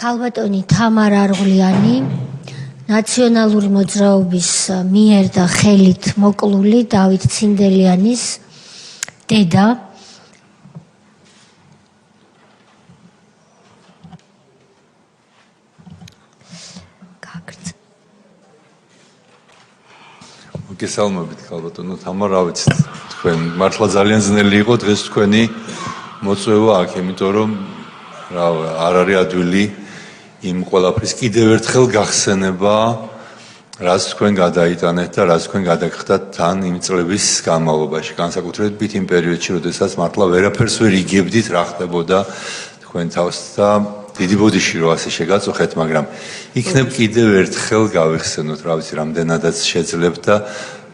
ქალბატონი თამარ არღვლიანი ნაციონალური მოძრაობის მიერ და ხელით მოკლული დავით ცინდელიანის დედა. გესალმებით ქალბატონო თამარ, რა ვიცით, თქვენ მართლა ძალიან ძნელი იყო დღეს თქვენი მოწვევა აქ, იმიტომ რომ არ არის ადვილი იმ ყველაფრის კიდევ ერთხელ გახსენება, რაც თქვენ გადაიტანეთ და რაც თქვენ გადაგხდათ თან იმ წლების განმავლობაში, განსაკუთრებით იმ პერიოდში, როდესაც მართლა ვერაფერს ვერ იგებდით რა ხდებოდა თქვენ თავს და დიდი ბოდიში რო ასე შეგაწუხეთ, მაგრამ იქნებ კიდევ ერთხელ გავიხსენოთ, რა ვიცი, რამდენადაც შეძლებთ და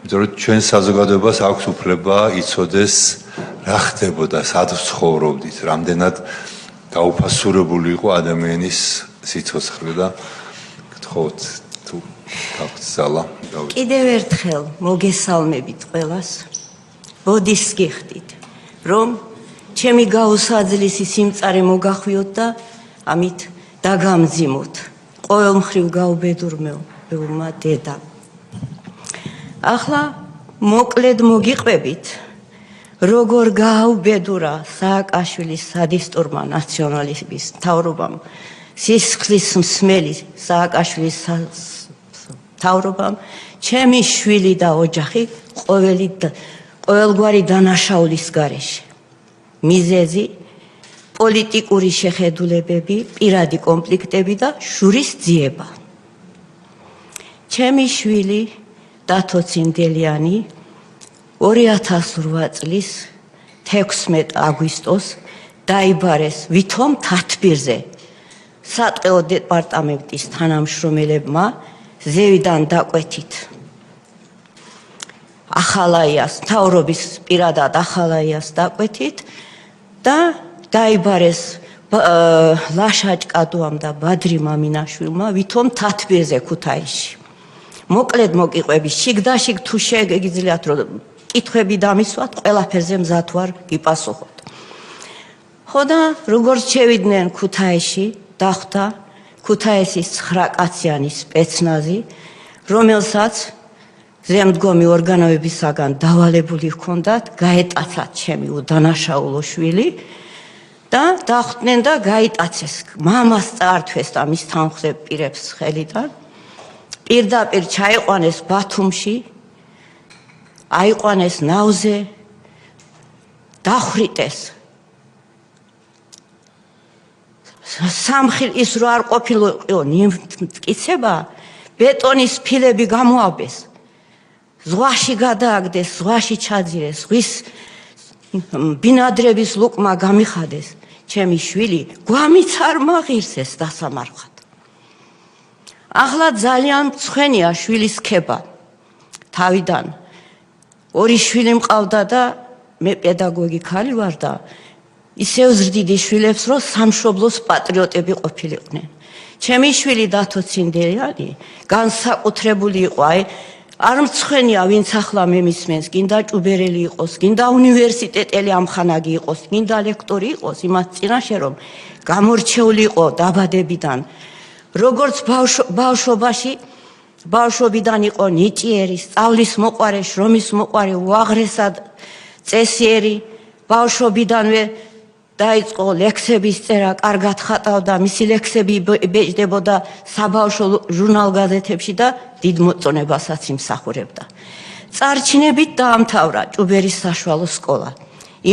იმიტომ რომ ჩვენ საზოგადოებას აქვს უფლება იცოდეს რა ხდებოდა, სად ცხოვრობდით, რამდენად გაუფასურებული იყო ადამიანის სიცოცხლე და გთხოვთ თუ გაგრძალა. კიდევ ერთხელ მოგესალმებით ყველას. ბოდიშს გიხდით, რომ ჩემი გაუსაძლისი სიმწარე მოგახვიოთ და ამით დაგამძიმოთ. ყოველ მხრივ გაუბედურმეულმა დედა. ახლა მოკლედ მოგიყვებით, როგორ გააუბედურა სააკაშვილის სადისტურმა ნაციონალიზმის მთავრობამ, სისხლის მსმელი სააკაშვილის მთავრობამ, ჩემი შვილი და ოჯახი ყოველგვარი დანაშაულის გარეშე. მიზეზი პოლიტიკური შეხედულებები, პირადი კონფლიქტები და შურის ძიება. ჩემი შვილი დათო ცინდელიანი 2008 წლის 16 აგვისტოს დაიბარეს ვითომ თათბირზე სატყეო დეპარტამენტის თანამშრომელებმა ზევიდან დაკვეთით ახალაიას, მთავრობის პირადად ახალაიას დაკვეთით და დაიბარეს ლაშაჭკადუამ და ბადრი მამინაშვილმა ვითომ თათბირზე ქუთაისში. მოკლედ მოგიყვები, შიგ-დაშიგ თუ შეგიძლიათ რომ კითხვები დამისვათ, ყველაფერზე მზად ვარ გიპასუხოთ. ხო და როგორც შევიდნენ ქუთაისში, დახვდა ქუთაისის 9 კაციანი სპეცნაზი, რომელსაც ზემდგომი ორგანოებისაგან დავალებული ჰქონდათ, გაეტაცათ ჩემი უდანაშაულო შვილი და დახვდნენ და გაიტაცეს. მამას წაართვეს და მის თანხმზე პირებს ხელიდან. პირდაპირ ჩაიყვანეს ბათუმში, აიყვანეს ნავზე, დახვრიტეს. სამხილ ის რო არ ყოფილიყო მტკიცება, ბეტონის ფილები გამოაბეს. ზღვაში გადააგდეს, ზღვაში ჩაძირეს, ზღვის ბინადრების ლუკმა გამიხადეს. ჩემი შვილი გვამიც არ მაღირსეს დასამარხად. ახლა ძალიან მწვენია შვილის ქება. თავიდან 2 შვილი მყავდა და მე პედაგოგი ქალი ვარ და ისევ ზრდიდი შვილებს, რომ სამშობლოს პატრიოტები ყოფილიყვნენ. ჩემი შვილი დათო ცინდელიანი განსაკუთრებული იყო, არ მწვენია ვინც ახლა მემისმენს, გინდა ჭუბერელი იყოს, გინდა უნივერსიტეტელი ამხანაგი იყოს, გინდა ლექტორი იყოს, იმას წინაშე რომ გამორჩეული იყო დაბადებიდან. როგორც ბავშვობიდან იყო ნიჭიერი, სწავლის მოყვარე, შრომის მოყვარე, უაღრესად წესიერი, ბავშვობიდანვე დაიწყო ლექსების წერა, კარგად ხატავდა, მისი ლექსები იბეჭდებოდა საბავშვო ჟურნალ-გაზეთებში და დიდ მოწონებასაც იმსახურებდა. წარჩინებით დაამთავრა ჭუბერის საშუალო სკოლა.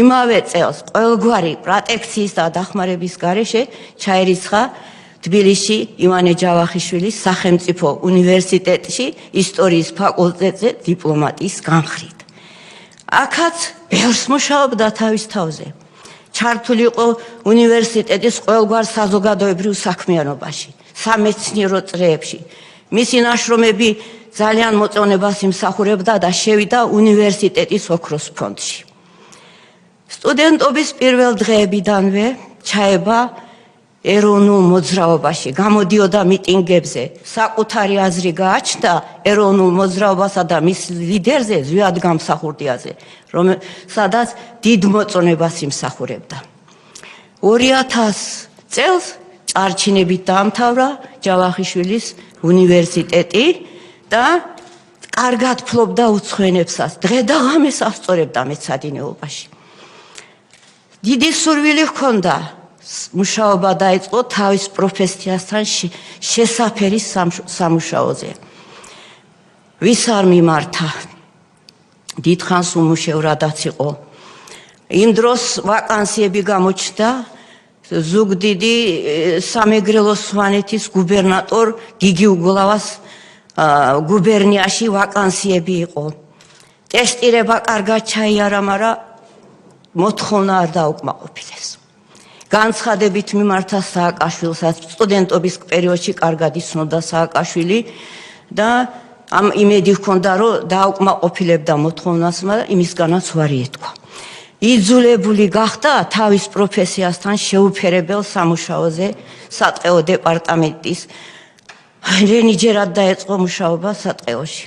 იმავე წელს ყოველგვარი პროტექციის და დახმარების გარეშე ჩაირიცხა თბილისში ივანე ჯავახიშვილის სახელმწიფო უნივერსიტეტში ისტორიის ფაკულტეტზე დიპლომატიის განხრით. აქაც ბევრს მუშაობდა თავის თავზე. ჩართული იყო უნივერსიტეტის ყოველგვარ საზოგადოებრივ საქმიანობაში, სამეცნიერო წრეებში. მისი ნაშრომები ძალიან მოწონებას იმსახურებდა და შევიდა უნივერსიტეტის ოქროს ფონდში. სტუდენტობის პირველ დღეებიდანვე ჩაება ეროვნულ მოძრაობაში, გამოდიოდა მიტინგებზე, საკუთარი აზრი გააჩნდა ეროვნულ მოძრაობასა და მის ლიდერზე ზვიად გამსახურდიაზე, სადაც დიდ მოწონებას იმსახურებდა. 2000 წელს წარჩინებით დაამთავრა ჯავახიშვილის უნივერსიტეტი და კარგად ფლობდა უცხოენებსაც. დღე და ღამეს ასწორებდა მეცადინეობაში. დიდი სურვილი ჰქონდა მუშაობა დაიწყო თავის პროფესიასთან შესაფერი სამუშაოზე. ვის არ მიმართა? დიდხანს უმუშევრადაც იყო. იმ დროს ვაკანსიები გამოჩნდა ზუგდიდი სამეგრელოს სვანეთის გუბერნატორ გიგი უგულავას გუბერნიაში ვაკანსიები იყო. ტესტირება კარგად ჩაიარა, მაგრამ მოთხოვნა არ დაუკმაყოფილეს. განცხადებით მიმართა სააკაშვილსაც, სტუდენტობის პერიოდში კარგად იცნობდა სააკაშვილი და ამ იმედი ჰქონდა, რომ დაუკმაყოფილებდა მოთხოვნას, მაგრამ იმისგანაც უარი ეთქვა. იძულებული გახდა თავის პროფესიასთან შეუფერებელ სამუშაოზე სატყეო დეპარტამენტის რენიჯერად დაეწყო მუშაობა სატყეოში.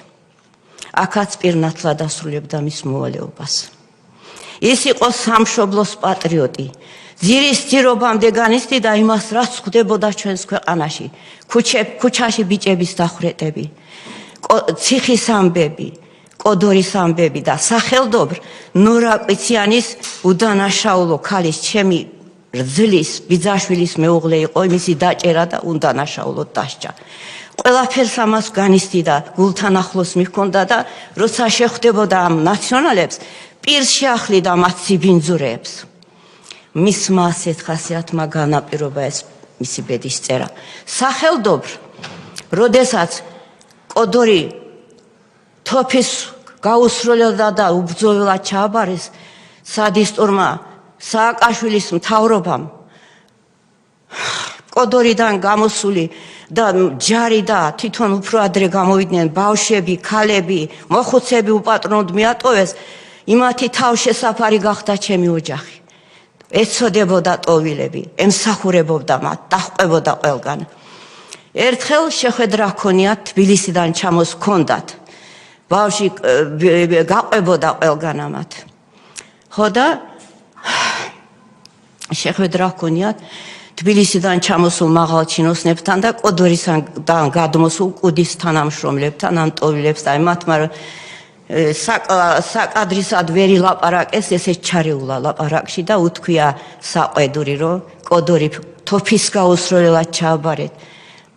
აქაც პირნათლად ასრულებდა მის მოვალეობას. ის იყო სამშობლოს პატრიოტი. ძირის ძირობამდე განიცდიდა იმას, რაც ხდებოდა ჩვენს ქვეყანაში. ქუჩაში ბიჭების დახვრეტები, ციხის ამბები, კოდორის ამბები და სახელდობრ ნორა კვიციანის უდანაშაულო ქალის ჩემი რძლის ბიძაშვილის მეუღლე იყო, მისი დაჭერა და უდანაშაულოდ დასჯა. ყველაფერს ამას განიცდიდა, გულთან ახლოს მიჰქონდა და როცა შეხვდებოდა ამ ნაციონალებს, პირს შეახლიდა მათ ციბინძურეებს. მისმა ასეთ ხასიათმა განაპირობა ეს მისი ბედის წერა. სახელდობრ, როდესაც კოდორი თოფის გაუსრულებდა და უბრძოლად ჩააბარეს სადისტურმა სააკაშვილის მთავრობამ, კოდორიდან გამოსული და ჯარი და თვითონ უფრო ადრე გამოვიდნენ ბავშვები, ქალები, მოხუცები უპატრონოდ მიატოვეს, იმათი თავშესაფარი გახდა ჩემი ოჯახი. ეცოდებოდა ტოვილები, ემსახურებობდა მათ, დაჰყვებოდა ყველგან. ერთხელ შეხვედრა ჰქონია თბილისიდან ჩამოსქონდათ. ბავშვი გაყვებოდა ყველგან ამათ. ხო და შეხვედრა ჰქონიათ თბილისიდან ჩამოსულ მაღალჩინოსნებთან და კოდორისთან გადმოსულ კუდის თანამშრომლებთან, ამ ტოვილებს და მათმა საკადრისად ვერ ილაპარაკეს, ესეც ჩარეულა ლაპარაკში და უთქვია საყვედური, რომ კოდორი თოფის გაუსრულებლად ჩააბარეთ.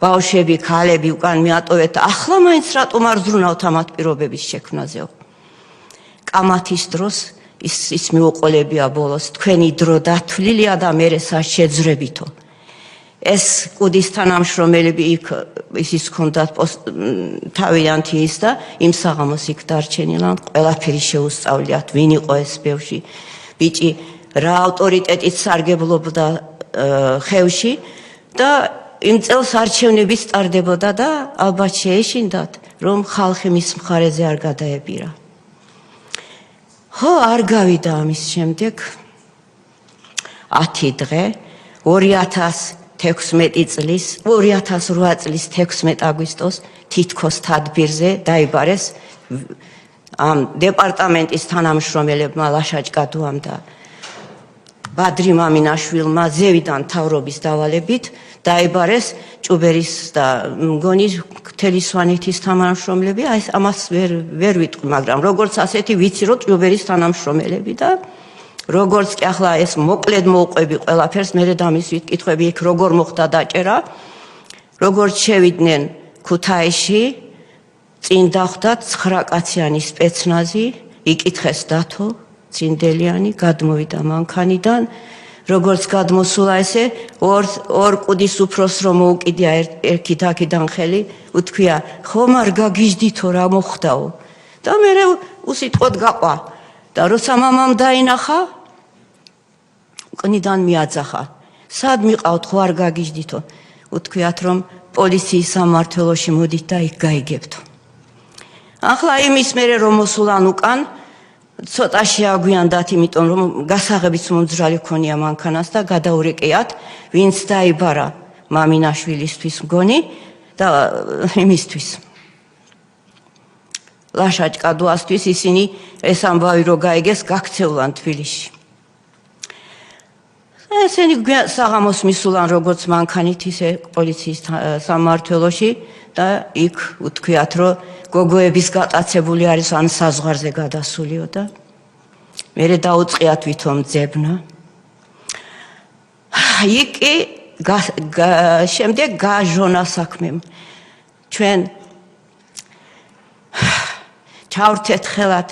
ბავშვები, ქალები უკან მიატოვეთ, ახლა მაინც რატომ არ ზრუნავთ ამათ პირობების შექმნაზეო. კამათის დროს ის მიუყოლებია ბოლოს, თქვენი დრო დათვლილია და მერე შეძრებითო. ეს კუდის თანამშრომელები იქ ისიც ჰქონდათ თავიანთი ის და იმ საღამოს იქ დარჩენილან ყველაფერი შეუსწავლიათ, ვინ იყო ეს ბავშვი ბიჭი, რა ავტორიტეტით სარგებლობდა ხევში და იმ წელს არჩევნები სტარდებოდა და ალბათ შეეშინდათ, რომ ხალხი მის მხარეზე არ გადაებირა. ხო, არ გავიდა ამის შემდეგ 10 დღე 2016 წლის 2008 წლის 16 აგვისტოს თითქოს თადბირზე დაიბარეს ამ დეპარტამენტის თანამშრომელებმა ლაშაჭკადუამ და ბადრი მამინაშვილმა ზევიდან თავრობის დავალებით დაიბარეს ჭუბერის და მგონი მთელი სვანეთის თანამშრომლები, აი ამას ვერ ვიტყვი, მაგრამ როგორც ასეთი ვიცი, რომ ჭუბერის თანამშრომელები და როგორც კი ახლა ეს მოკლედ მოუყვები ყველაფერს, მერე დამისვით კითხვები იქ როგორ მოხდა დაჭერა, როგორც შევიდნენ ქუთაისში, წინ დახვდათ 9 კაციანი სპეცნაზი, იკითხეს დათო ცინდელიანი, გადმოვიდა მანქანიდან, როგორც გადმოსულა ესე, ორ კუდის უფროს რომ მოუკიდია ერთიდან ხელი, უთქვია, ხომ არ გაგიჟდითო რა მოხდაო? და მერე უსიტყვოდ გაყვა. და როცა მამამ დაინახა, უკნიდან მიაძახა. სად მიყავთ, ხო არ გაგიჟდითო? უთქვიათ, რომ პოლიციის სამმართველოში მოდით და იქ გაიგებთო. ახლა იმის მერე რომ მოსულან უკან, ცოტა შეაგვიანდათ, იმიტომ რომ გასაღებიც მომძრალი ქონია მანქანას და გადაურეკიათ, ვინც დაიბარა მამინაშვილისთვის მგონი და იმისთვის. ლაშაჭკადუასთვის ისინი ეს ამბავი რო გაიგეს, გაქცეულან თბილისში. ესენი საღამოს მისულან როგორც მანქანით ისე პოლიციის სამმართველოში და იქ უთქვიათ რომ გოგოების გატაცებული არის ან საზღვარზე გადასულიო და მერე დაუწყიათ ვითომ ძებნა იქ შემდეგ გააჟონა საქმემ ჩვენ ჩავრთეთ ხელად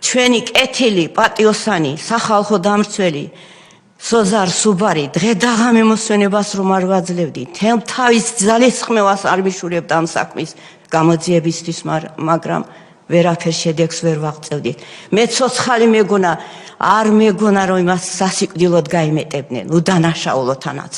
ჩვენი კეთილი პატიოსანი სახალხო დამრცველი სოზარ სუბარი დღე დაღამე მოსვენებას რომ არ ვაძლევდი თელ თავის ძალისხმევას არ მიშურებდა ამ საქმის გამოძიებისთვის მაგრამ ვერაფერ შედეგს ვერ ვაღწევდი მე ცოცხალი მეგონა არ მეგონა რომ იმას სასიკვდილოდ გაიმეტებდნენ უდანაშაულოთანაც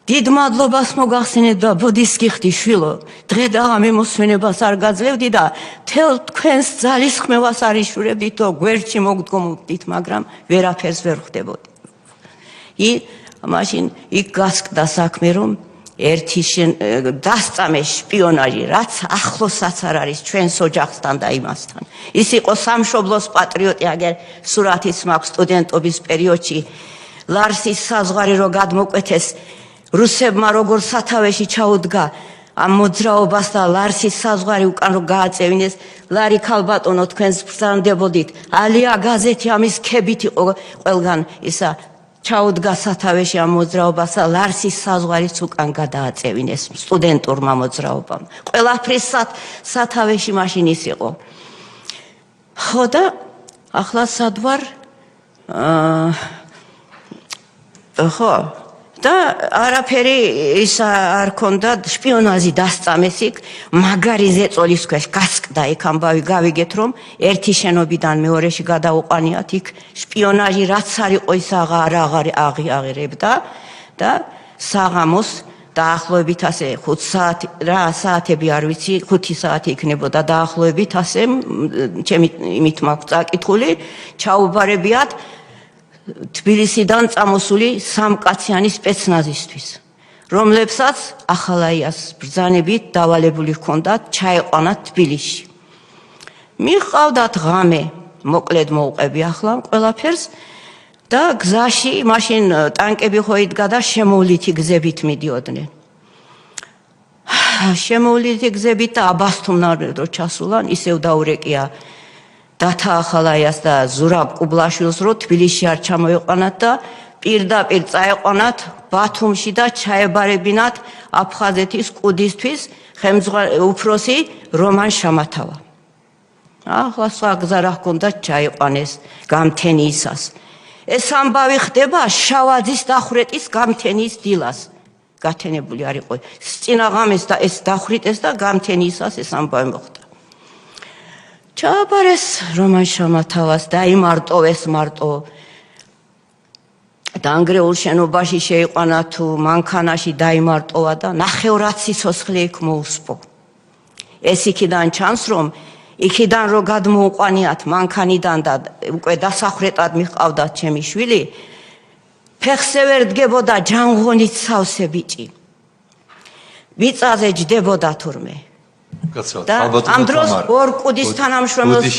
დიდ მადლობას მოგახსენეთ და ბოდის გიხდი შვილო დღე დაღამე მოსვენებას არ გაძლევდი და თელ თქვენს ძალისხმევას არ იშურებდით და გვერდში მოგდგომოდით მაგრამ ვერაფერს ვერ ხვდებოდი მაშინ იქ გასკდა საქმე რომ ერთი დასწამე შპიონაჟი რაც ახლოსაც არ არის ჩვენს ოჯახსთან და იმასთან ის იყო სამშობლოს პატრიოტი აგერ სურათიც მაქვს სტუდენტობის პერიოდში ლარსის საზღვარი რო გადმოკვეთეს რუსებმა როგორ სათავეში ჩაუდგა ამ მოძრაობას და ლარსის საზღვარი უკან რო გააწევინეს ლარი ქალბატონო თქვენს ბრძანდებოდით ალია გაზეთი ამის ქებით იყო ყველგან ისა ჩაუდგა სათავეში ამ მოძრაობას და ლარსის საზღვარიც უკან გადააწევინეს სტუდენტურმა მოძრაობამ ყველაფრის სათავეში მაშინ ის იყო ხო და ახლა სად ვარ ხო და არაფერი ის არ ქონდა შპიონაჟი დასწამეს იქ მაგარი ზეწოლის ქვეშ გასკდა იქ ამბავი გავიგეთ რომ ერთი შენობიდან მეორეში გადაუყანიათ იქ შპიონაჟი რაც არ იყო ის აღიარებდა და საღამოს დაახლოებით ასე 5 საათი რა საათები არ ვიცი 5 საათი იქნებოდა დაახლოებით ასე ჩემი იმით მაქვს წაკითხული ჩაუბარებიათ თბილისიდან წამოსული სამკაციანი სპეცნაზისთვის რომლებსაც ახალაიას ბრძანებით დავალებული ჰქონდათ ჩაეყვანათ თბილისში მიყავდათ ღამე მოკლედ მოუყევი ახლა ყველაფერს და გზაში მაშინ ტანკები ხო იდგა და შემოვლითი გზებით მიდიოდნენ შემოვლითი გზებით და აბასთუმნარ რო ჩასულან ისევ დაურეკია დათა ახალაიას და ზურაბ ყუბლაშვილს რო თბილისში არ ჩამოეყვანათ და პირდაპირ წაეყვანათ ბათუმში და ჩაებარებინათ აფხაზეთის კუდისთვის უფროსი რომან შამათავა ახლა სხვა გზა რა ჰქონდა ჩაეყვანეს გამთენიისას ეს ამბავი ხდება შავაძის დახვრეტის გამთენიის დილას გათენებული არ იყო წინაღამეს და ეს დახვრიტეს და გამთენიისას ეს ამბავი მოხდა ჩააბარეს რომან შამათავას დაიმარტოვეს მარტო დაანგრეულ შენობაში შეიყვანა თუ მანქანაში დაიმარტოვა და ნახევრად სიცოცხლე იქ მოუსპო ეს იქიდან ჩანს რომ იქიდან რო გადმოუყვანიათ მანქანიდან და უკვე დასახვრეტად მიყავდათ ჩემი შვილი ფეხზე ვერ დგებოდა ჯანღონით სავსე ბიჭი მიწაზე ჯდებოდა თურმე და ამ დროს ორ კუდის თანამშრომელს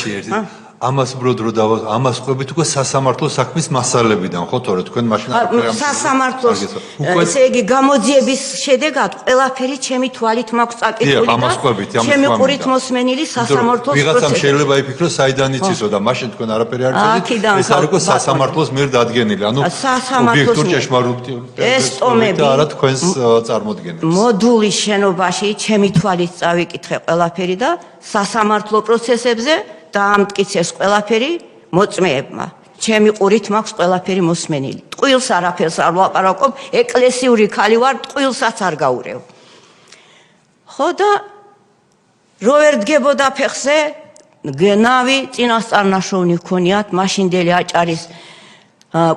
ამას უბრალოდ რო დავა ამას ყვებით უკვე სასამართლო საქმის მასალებიდან ხო თორე თქვენ მაშინ სასამართლოს ესე იგი გამოძიების შედეგად ყველაფერი ჩემი თვალით მაქვს წაკითხული და ჩემი ყურით მოსმენილი სასამართლოს ვიღაცამ შეიძლება იფიქროს საიდან იცისო და მაშინ თქვენ არაფერი არ იცით ეს არ იყო სასამართლოს მიერ დადგენილი ანუ ობიექტურ ჭეშმარიტ ეს ტომები და არა თქვენს წარმოდგენებს მოდულის შენობაში ჩემი თვალით წავიკითხე ყველაფერი და სასამართლო პროცესებზე დაამტკიცეს ყველაფერი მოწმეებმა ჩემი ყურით მაქვს ყველაფერი მოსმენილი ტყუილს არაფერს არ ვაპარაკობ ეკლესიური ქალი ვარ ტყუილსაც არ გაურევ ხო და რო ვერ დგებოდა ფეხზე გენავი წინასწარნაშოვნი ჰქონიათ მაშინდელი აჭარის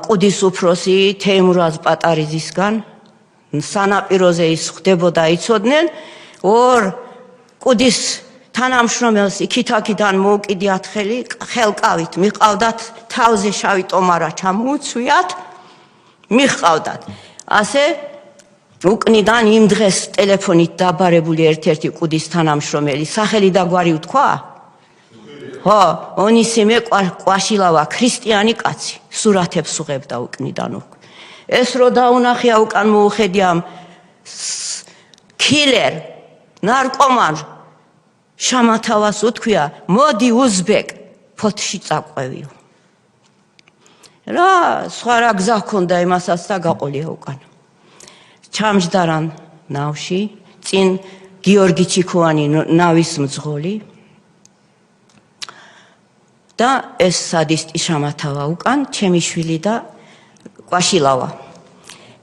კუდის უფროსი თეიმურაზ პატარიძისგან სანაპიროზე ის ხდებოდა იცოდნენ ორ კუდის თანამშრომელს იქით-აქიდან მოუკიდიათ ხელკავით მიყავდათ თავზე შავი ტომარა ჩამოუცვიათ მიყავდათ ასე უკნიდან იმ დღეს ტელეფონით დაბარებული ერთ-ერთი კუდის თანამშრომელი სახელი და გვარი უთქვა ხო, ონისიმე კვაშილავა ქრისტიანი კაცი, სურათებს უღებდა უკნიდან უკვე. ეს რო დაუნახია უკან მოუხედი ამ კილერ, ნარკომან შამათავას უთქვია, მოდი უზბეკ ფოთში წაყვევიო. რა, სხვა რა გზა ჰქონდა იმასაც და გაყოლია უკან. ჩამჯდარან ნავში, წინ გიორგი ჩიქოვანი ნავის მძღოლი და ეს სადისტი შამათავა უკან, ჩემი შვილი და კვაშილავა.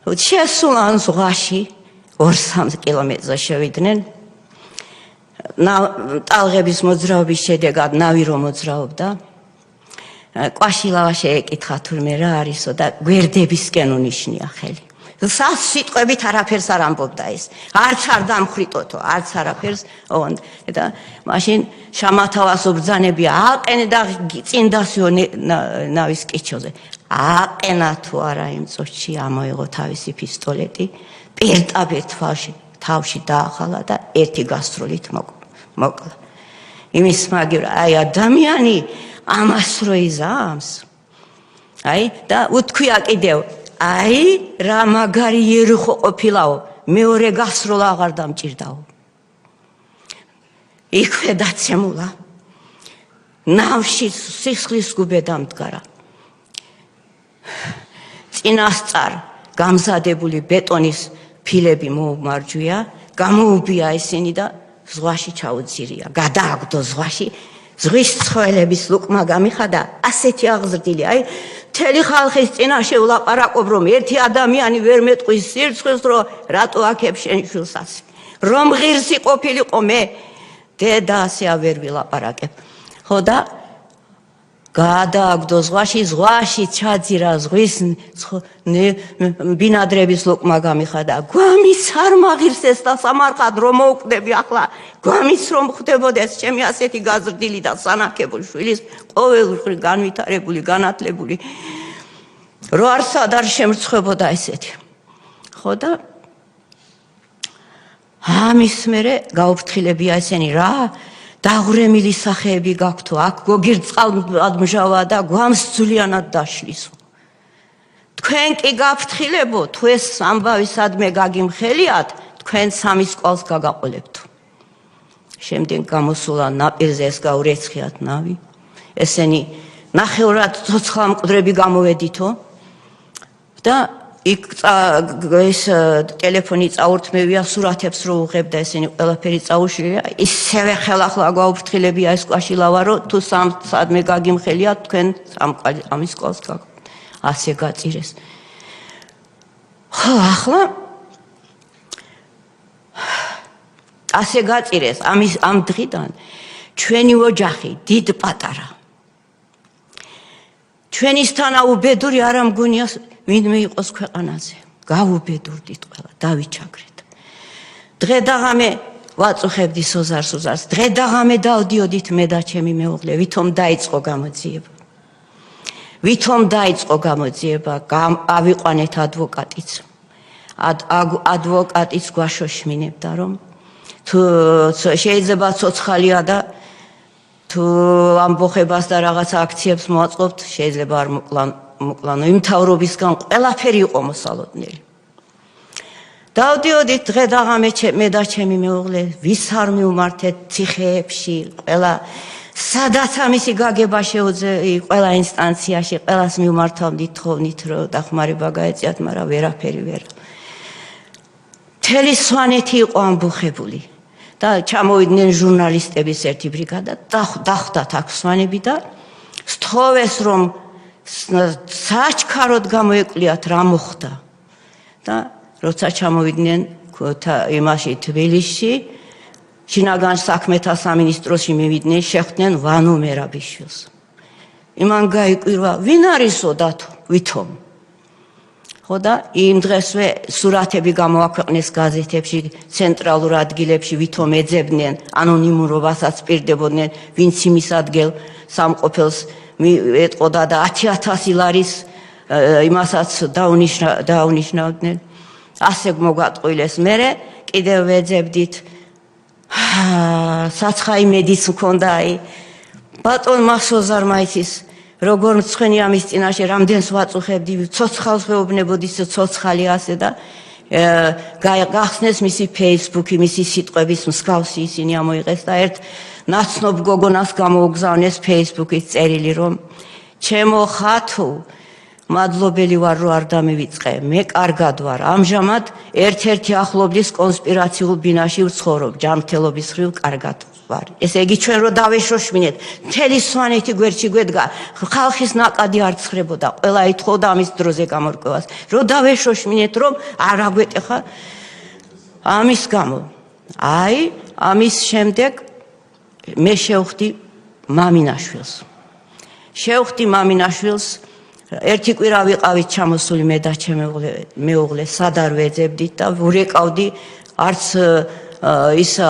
შესულან ზღვაში 2-3 კილომეტრზე შევიდნენ. ტალღების მოძრაობის შედეგად ნავი რომ მოძრაობდა, კვაშილავა შეეკითხა თურმე რა არისო და გვერდებისკენ უნიშნია ხელი. სიტყვებით არაფერს არ ამბობდა ეს. არც არ დამხრიტოთო, არც არაფერს. და მაშინ შამათავას უბრძანები აყენ და წინ დასიო ნავის კიჩოზე. აყენა თუ არა იმ წუთში ამოიღო თავისი პისტოლეტი, პირდაპირ თავში დაახალა და ერთი გასტროლით მოკლა. იმის მაგივრა, აი ადამიანი ამას რო იზამს. აი და უთქვია კიდევ, აი რა მაგარი ერიხო ყოფილაო, მეორე გასროლა აღარ დამჭირდაო. იქვე დაცემულა. ნავში სისხლის გუბე დამდგარა. წინასწარ გამზადებული ბეტონის ფილები მოუმარჯვია, გამოუბია ისინი და ზღვაში ჩაუძირია. გადააგდო ზღვაში, ზღვის ცხოველების ლუკმა გამიხადა, ასეთი აღზრდილი, აი მთელი ხალხის წინაშე ვლაპარაკობ, რომ ერთი ადამიანი ვერ მეტყვის სირცხვილს, რომ რატო აქებ შენ შვილსაც. რომ ღირსი ყოფილიყო მე, დედა ასე ვერ ვილაპარაკებ. ხო და გადააგდო ზღვაში ჩაძირა ზღვის ბინადრების ლუკმა გამიხადა. გვამის არ მაღირსეს და სამარხად რომ მოუკვდები ახლა, გვამის რომ ხვდებოდეს ჩემი ასეთი გაზრდილი და სანახებო შვილის ყოველდღე განვითარებული, განათლებული, რო არსად არ შემრცხებოდა ესეთი. ხო და ამის მერე გაუფრთხილებია ესენი რა, დაღვრემილი სახეები გაქვთო, აქ გოგირწყალმჟავა და გვამს ძვლიანად დაშლისო. თქვენ კი გაფრთხილებო, თუ ეს ამბავი სადმე გაგიმხელიათ, თქვენ სამის კვალს გაგაყოლებთო. შემდეგ გამოსულა ნაპირზე, ეს გაურეცხიათ ნავი. ესენი ნახევრად ცოცხლა მკვდრები გამოვედითო და იქ ეს ტელეფონი წაურთმევია, სურათებს რო უღებდა, ესენი ყველაფერი წაუშლია. ისევე ხელახლა გაუფრთხილებია ეს კვაშილავა, რომ თუ სადმე გაგიმხელიათ, თქვენ ამის კვალს ასე გაწირეს. ხო, ახლა ასე გაწირეს ამ დღიდან ჩვენი ოჯახი დიდ პატარა. ჩვენისთანა უბედური არ ამგონია ვინმე იყოს ქვეყანაზე. გავუბედურდით ყველა, დავიჩაგრეთ. დღე დაღამე ვაწუხებდი სოზარს, დღე დაღამე დავდიოდით მე და ჩემი მეუღლე, ვითომ დაიწყო გამოძიება, ავიყვანეთ ადვოკატიც. ადვოკატიც გვაშოშმინებდა, რომ თუ შეიძლება ცოცხალია და თუ ამბოხებას და რაღაც აქციებს მოაწყობთ, შეიძლება არ მოკლანო, იმ მთავრობისგან ყველაფერი იყო მოსალოდნელი. დავდიოდით დღე დაღამე მე და ჩემი მეუღლე, ვის არ მივმართეთ ციხეებში, ყველა სადაც ამისი გაგება შეუძლია, ყველა ინსტანციაში, ყველას მივმართავდით, თხოვნით, რომ დახმარება გაეწიათ, მაგრამ ვერაფერი ვერ. მთელი სვანეთი იყო ამბოხებული. და ჩამოვიდნენ ჟურნალისტების ერთი ბრიგადა, დახვდათ აქ სვანები და სთხოვეს, რომ საჩქაროდ გამოეკვლიათ რა მოხდა. და როცა ჩამოვიდნენ იმაში თბილისში, შინაგან საქმეთა სამინისტროში მივიდნენ, შეხვდნენ ვანო მერაბიშვილს. იმან გაიკვირვა, ვინ არისო დათო, ვითომ. ხო და იმ დღესვე სურათები გამოაქვეყნეს გაზეთებში, ცენტრალურ ადგილებში, ვითომ ეძებდნენ, ანონიმურობასაც პირდებოდნენ, ვინც იმის ადგილ სამყოფელს ეტყოდა და 10,000 ლარის იმასაც დაუნიშნავდნენ. ასე მოგვატყვილეს. მერე კიდევ ეძებდით, საცხაი მედიც მქონდა, ბატონ მასოზარმა იცის როგორ მცხენი ამის წინაშე რამდენს ვაწუხებდი ცოცხალს ვეუბნებოდი ცოცხალი ასე და გახსნეს მისი Facebook-ი მისი სიტყვების მსგავსი ისინი ამოიღეს და ერთ ნაცნობ გოგონას გამოუგზავნეს Facebook-ის წერილი რომ ჩემო ხათუ მადლობელი ვარ რომ არ დამივიწყე მე კარგად ვარ ამჟამად ერთ-ერთი ახლობლის კონსპირაციულ ბინაში ვცხოვრობ ჯანმრთელობის ხრივ კარგად ვარ ესე იგი ჩვენ რო დავეშოშმინეთ მთელი სვანეთი გვერდში გვედგა ხალხის ნაკადი არ ცხრებოდა ყველა ეთხოვდა ამის დროზე გამორკვევას რო დავეშოშმინეთ რომ არ აგვეტეხა ამის გამო აი ამის შემდეგ მე შევხვდი მამინაშვილს ერთი კვირა ვიყავით ჩამოსული მე და ჩემი მეუღლე სად არ ვეძებდით და ვურეკავდი არც ისა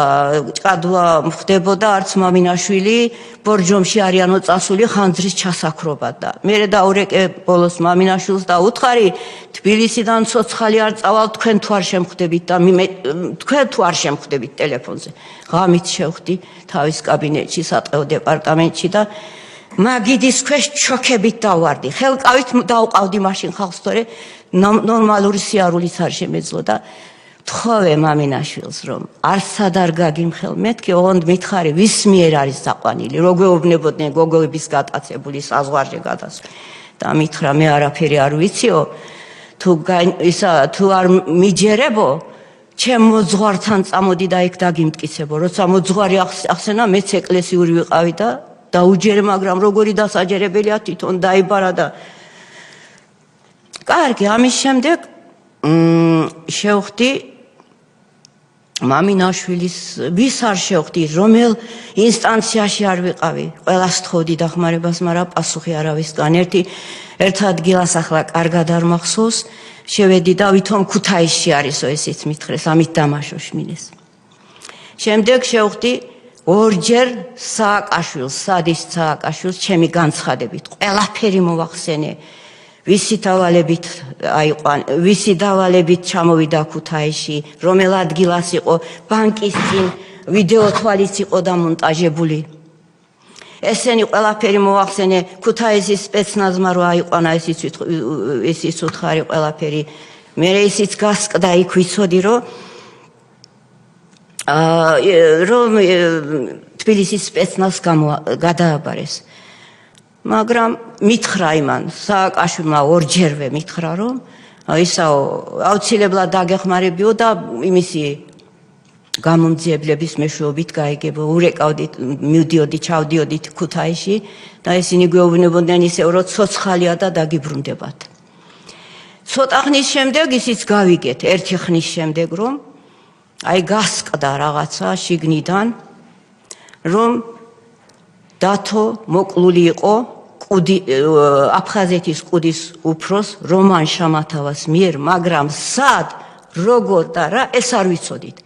ჭადვა ხდებოდა არც მამინაშვილი ბორჯომში არიანო წასული ხანძრის ჩასაქრობად და მე დაურეკე ბოლოს მამინაშვილს და უთხარი თბილისიდან ცოცხალი არ წავალ თქვენ თუ არ შემხვდებით და თქვენ თუ არ შემხვდებით ტელეფონზე ღამით შევხვდი თავის კაბინეტში სატყეო დეპარტამენტში და მაგიდის ქვეშ ჩოქებით დავვარდი ხელკავით დავყავდი მაშინ ხალხს თორე ნორმალური სიარულიც არ შემეძლო და თხოვე მამინაშვილს რომ არსად არ გაგიმხელ მეთქი ოღონდ მითხარი ვის მიერ არის დაყვანილი რო გვეუბნებოდნენ გოგოების გატაცებული საზღვარზე გადასვლა და მითხრა მე არაფერი არ ვიციო თუ არ მიჯერებო ჩემ მოძღვართან წამოდი და იქ დაგიმტკიცებო როცა მოძღვარი ახსენა მეც ეკლესიური ვიყავი და დაუჯერე მაგრამ როგორი დასაჯერებელია თვითონ დაიბარა და კარგი ამის შემდეგ შევხვდი მამინაშვილის ვის არ შევხვდი რომელ ინსტანციაში არ ვიყავი ყველას თხოვდი დახმარებას მაგრამ პასუხი არავისგან ერთ ადგილას ახლა კარგად არ მახსოვს შევედი და ვითომ ქუთაისში არისო ესეც მითხრეს ამით დამაშოშმინეს შემდეგ შევხვდი ორჯერ სააკაშვილს ჩემი განცხადებით ყველაფერი მოვახსენე ვისი დავალებით ჩამოვიდა ქუთაისში რომელ ადგილას იყო ბანკის წინ ვიდეო თვალიც იყო დამონტაჟებული ესენი ყველაფერი მოვახსენე ქუთაისის სპეცნაზმა რო აიყვანა ისიც უთხარი ყველაფერი მე ისიც გასკდა იქ ვიცოდი რომ თბილისის სპეცნაზს გადააბარეს მაგრამ მითხრა იმან სააკაშვილმა ორჯერვე მითხრა რომ ისაო აუცილებლად დაგეხმარებიო და იმისი გამომძიებლების მეშვეობით გაიგებო ურეკავდით მივდიოდი ჩავდიოდით ქუთაისში და ისინი გვეუბნებოდნენ ისევ რომ ცოცხალია და დაგიბრუნდებათ ცოტა ხნის შემდეგ ისიც გავიგეთ ერთი ხნის შემდეგ რომ აი გასკდა რაღაცა შიგნიდან რომ დათო მოკლული იყო აფხაზეთის ყუდის უფროს რომან შამათავას მიერ მაგრამ სად როგორ და რა ეს არ ვიცოდით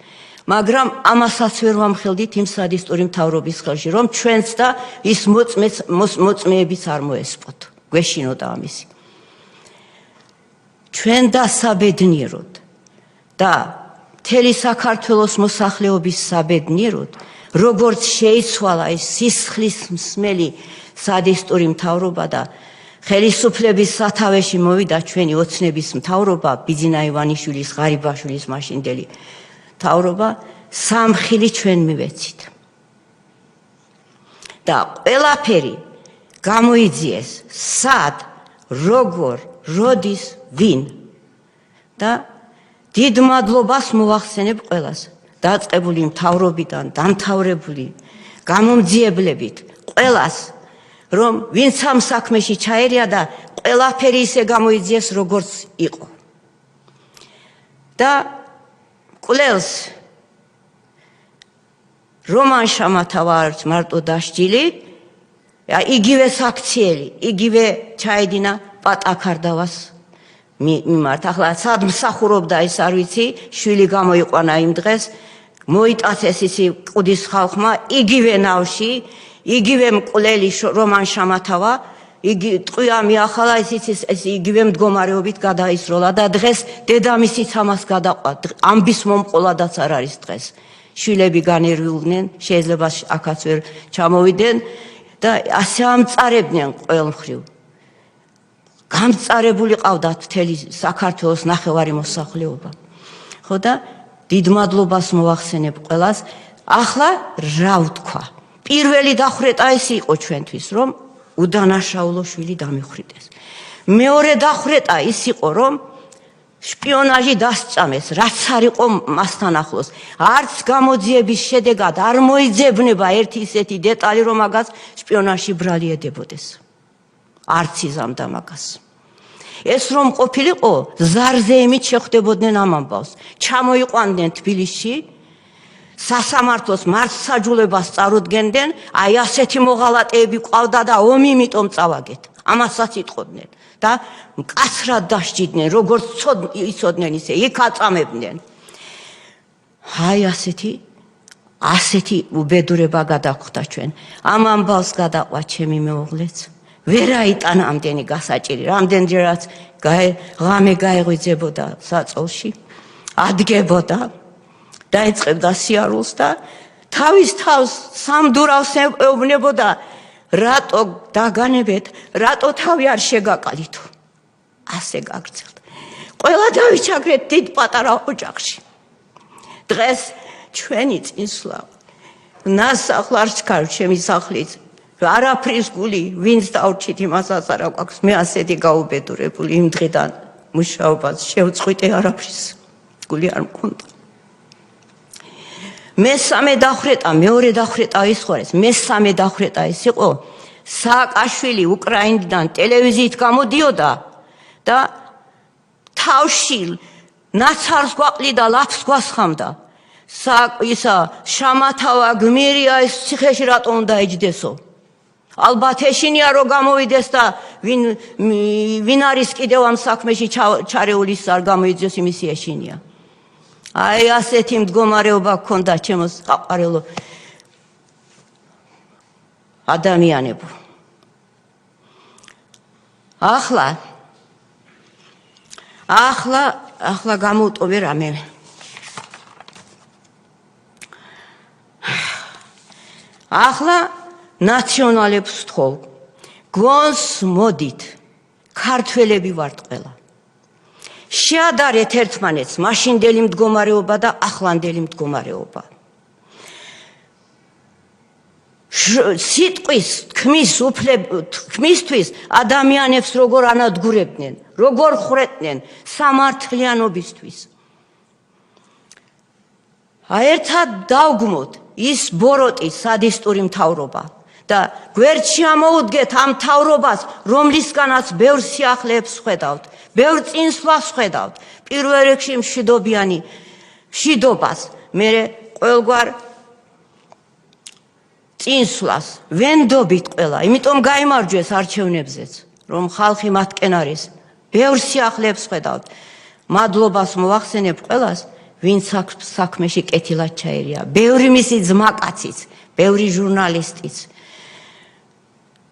მაგრამ ამასაც ვერ ვამხელდით იმ სადისტური მთავრობის ხელში რომ ჩვენც და ის მოწმეებიც არ მოესპოთ გვეშინოდა ამისი ჩვენ დასაბედნიეროდ და მთელი საქართველოს მოსახლეობის საბედნიეროდ როგორც შეიცვალა ეს სისხლის მსმელი სადისტური მთავრობა და ხელისუფლების სათავეში მოვიდა ჩვენი ოცნების მთავრობა ბიძინა ივანიშვილის ღარიბაშვილის მაშინდელი მთავრობა სამხილი ჩვენ მივეცით და ყველაფერი გამოიძიეს სად როგორ როდის ვინ და დიდ მადლობას მოვახსენებ ყველას დაწყებული მთავრობიდან დამთავრებული გამომძიებლებით ყველას რომ ვინც ამ საქმეში ჩაერია და ყველაფერი ისე გამოიძიეს როგორც იყო და კვლელს რომან შამათავა არც მარტო დასჯილი იგივე საქციელი იგივე ჩაედინა პატაკარდავას მიმართ ახლა სად მსახურობდა ის არ ვიცი შვილი გამოიყვანა იმ დღეს მოიტაცეს ისი ყუდის ხალხმა იგივე ნავში იგივე მკვლელი რომან შამათავა იგი ტყვია მიახალა ისიც ეს იგივე მდგომარეობით გადაისროლა და დღეს დედამისიც ამას გადაყვა ამბის მომყოლადაც არ არის დღეს შვილები განერვილდნენ შეიძლება აქაც ვერ ჩამოვიდნენ და ასე ამწარებდნენ ყველმხრივ. გამწარებული ყავდათ მთელი საქართველოს ნახევარი მოსახლეობა. ხო და დიდ მადლობას მოვახსენებ ყველას. ახლა რა ვთქვა? პირველი დახვრეტა ეს იყო ჩვენთვის, რომ უდანაშაულო შვილი დამიხვიდეს. მეორე დახვრეტა ის იყო, რომ შპიონაჟი დასწამეს, რაც არ იყო მასთან ახლოს. არც გამოძიების შედეგად არ მოიძებნება ერთი ისეთი დეტალი, რომ მაგას შპიონაჟში ბრალი ედებოდეს. არც იზამდა მაგას. ეს რომ ყოფილიყო, ზარზე იმით შეხვდებოდნენ ამ ამბავს. ჩამოიყვანდნენ თბილისში, სასამართლოს მართლმსაჯულებას წარუდგენდნენ, აი ასეთი მოღალატეები ყავდა და ომი იმიტომ წავაგეთ. ამასაც იტყოდნენ და მკაცრად დასჯიდნენ, როგორც იცოდნენ ისე, იქ აწამებდნენ. აი ასეთი უბედურება გადაგხვდა ჩვენ. ამ ამბავს გადაყვა ჩემი მეუღლეც. ვერ აიტანა ამდენი გასაჭირი, რამდენჯერაც ღამე გაეღვიძებოდა საწოლში, ადგებოდა, დაეწყებდა სიარულს და თავის თავს სამდურავს ეუბნებოდა, რატო დაგანებეთ, რატო თავი არ შეგაყალითო. ასე გაგრძელდა. ყველა დავიჩაგრეთ დიდ პატარა ოჯახში. დღეს ჩვენი წინსვლა ნასახლარს კარ ჩემი სახლით. არაფრის გული, ვინც დავრჩით იმასაც არ აქვს. მე ასეთი გაუბედურებული იმ დღიდან მუშაობას შევწყვიტე, არაფრის გული არ მქონდა. მესამე დახვრეტა, მეორე დახვრეტა ის ხარ ეს. მესამე დახვრეტა ის იყო, სააკაშვილი უკრაინიდან ტელევიზიით გამოდიოდა და თავში ნაცარს გვაყლიდა, ლაფს გვასხამდა. ისა შამათავა გმირია, ეს ციხეში რატომ უნდა ეჯდესო? ალბათ ეშინია რომ გამოვიდეს და ვინ არის კიდევ ამ საქმეში ჩარეული, არ გამოიძიოს, იმისი ეშინია. აი ასეთი მდგომარეობა გქონდა ჩემო საყვარელო ადამიანებო. ახლა გამოვტოვე რამე. ახლა ნაციონალებს ვთხოვ, გონს მოდით, ქართველები ვართ ყველა. შეადარეთ ერთმანეთს მაშინდელი მდგომარეობა და ახლანდელი მდგომარეობა. სიტყვის თქმისთვის ადამიანებს როგორ ანადგურებდნენ, როგორ ხრეტდნენ სამართლიანობისთვის. ერთად დავგმოთ ის ბოროტი სადისტური მთავრობა და გვერდში ამოუდგეთ ამ მთავრობას, რომლისგანაც ბევრ სიახლეებს ხედავთ, ბევრ წინსვლას ხედავთ, პირველ რიგში მშვიდობას, მერე ყველგვარ წინსვლას, ვენდობით ყველა, იმიტომ გაიმარჯვეს არჩევნებზეც, რომ ხალხი მათკენ არის, ბევრ სიახლეებს ხედავთ. მადლობას მოვახსენებ ყველას, ვინც საქმეში კეთილად ჩაერია, ბევრი მისი ძმაკაციც, ბევრი ჟურნალისტიც.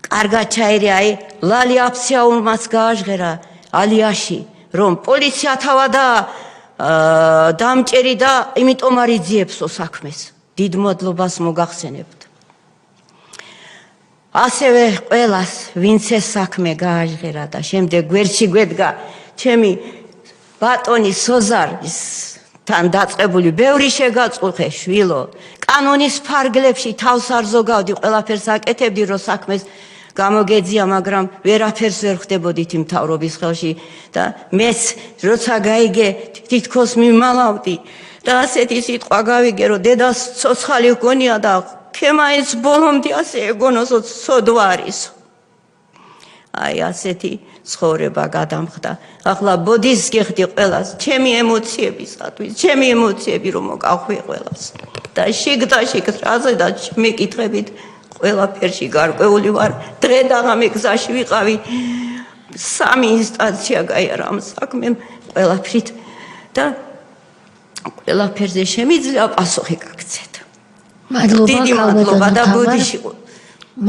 კარგად ჩაერია, ლალი აფსიაურმაც გააჟღერა ალიაში, რომ პოლიცია თავადა დამჭერი და იმიტომ არ იძიებსო საქმეს. დიდ მადლობას მოგახსენებთ. ასევე ყველას, ვინც ეს საქმე გააჟღერა და შემდეგ გვერდში გვედგა ჩემი ბატონი სოზარის თან დაწყებული ბევრი შეგაწუხე შვილო, კანონის ფარგლებში თავს არ ზოგავდი, ყველაფერს აკეთებდი, რომ საქმეს გამოგეძია, მაგრამ ვერაფერს ვერ ხდებოდით იმ მთავრობის ხელში და მეც როცა გაიგე თითქოს მიმალავდი და ასეთი სიტყვა გავიგე, რომ დედას ცოცხალი გონია და ქემაინც ბოლომდე ასე ეგონოსო ცოდვა არისო. აი ასეთი ცხოვრება გადამხდა. ახლა ბოდის გიხდი ყველას, ჩემი ემოციებისათვის, ჩემი ემოციები რომ მოგახვი ყველას. და შიგ რაზე და მეკითხებით ყველაფერში გარკვეული ვარ. დღე და ღამე გზაში ვიყავი. 3 ინსტანცია გაიარა ამ საქმემ ყველაფრით და ყველაფერზე შემიძლია პასუხი გაგცეთ.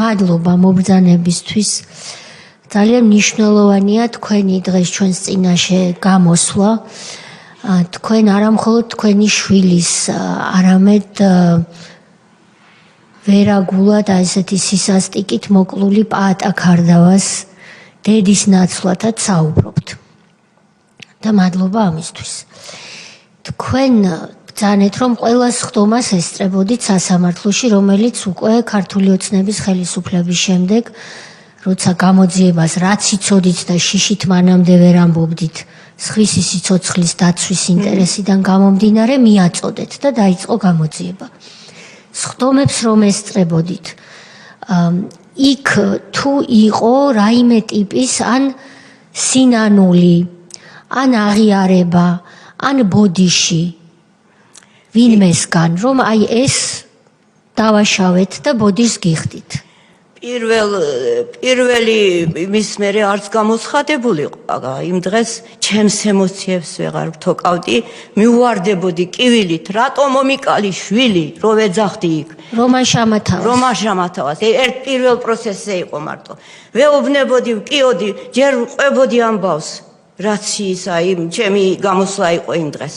მადლობა მობრძანებისთვის. ძალიან მნიშვნელოვანია თქვენი დღეს ჩვენს წინაშე გამოსვლა. თქვენ არა მხოლოდ თქვენი შვილის, არამედ ვერაგულად ესეთი სისასტიკით მოკლული პაატა ქარდავას დედის ნაცვლადაც საუბრობთ. და მადლობა ამისთვის. თქვენ ბრძანეთ, რომ ყველას ხდომას ესწრებოდით სასამართლოში, რომელიც უკვე ქართული ოცნების ხელისუფლების შემდეგ, როცა გამოძიებას რაც იცოდით და შიშით მანამდე ვერ ამბობდით, სხვისი სიცოცხლის დაცვის ინტერესიდან გამომდინარე, მიაწოდეთ და დაიწყო გამოძიება. ხდომებს რომ ესწრებოდით, იქ თუ იყო რაიმე ტიპის ან სინანული, ან აღიარება, ან ბოდიში ვინმესგან, რომ აი ეს დავაშავეთ და ბოდიშს გიხდით. პირველი იმის მერე არც გამოცხადებული იმ დღეს ჩემს ემოციებს ვეღარ ვთოკავდი, მიუვარდებოდი კივილით, რატომ მომიკალი შვილი, რო ვეძახდი იქ. რომან შამათავას. ერთ პირველ პროცესზე იყო მარტო. ვეუბნებოდი, ვკიოდი, ჯერ ყვებოდი ამბავს, რაც ისა იმ ჩემი გამოსვლა იყო იმ დღეს.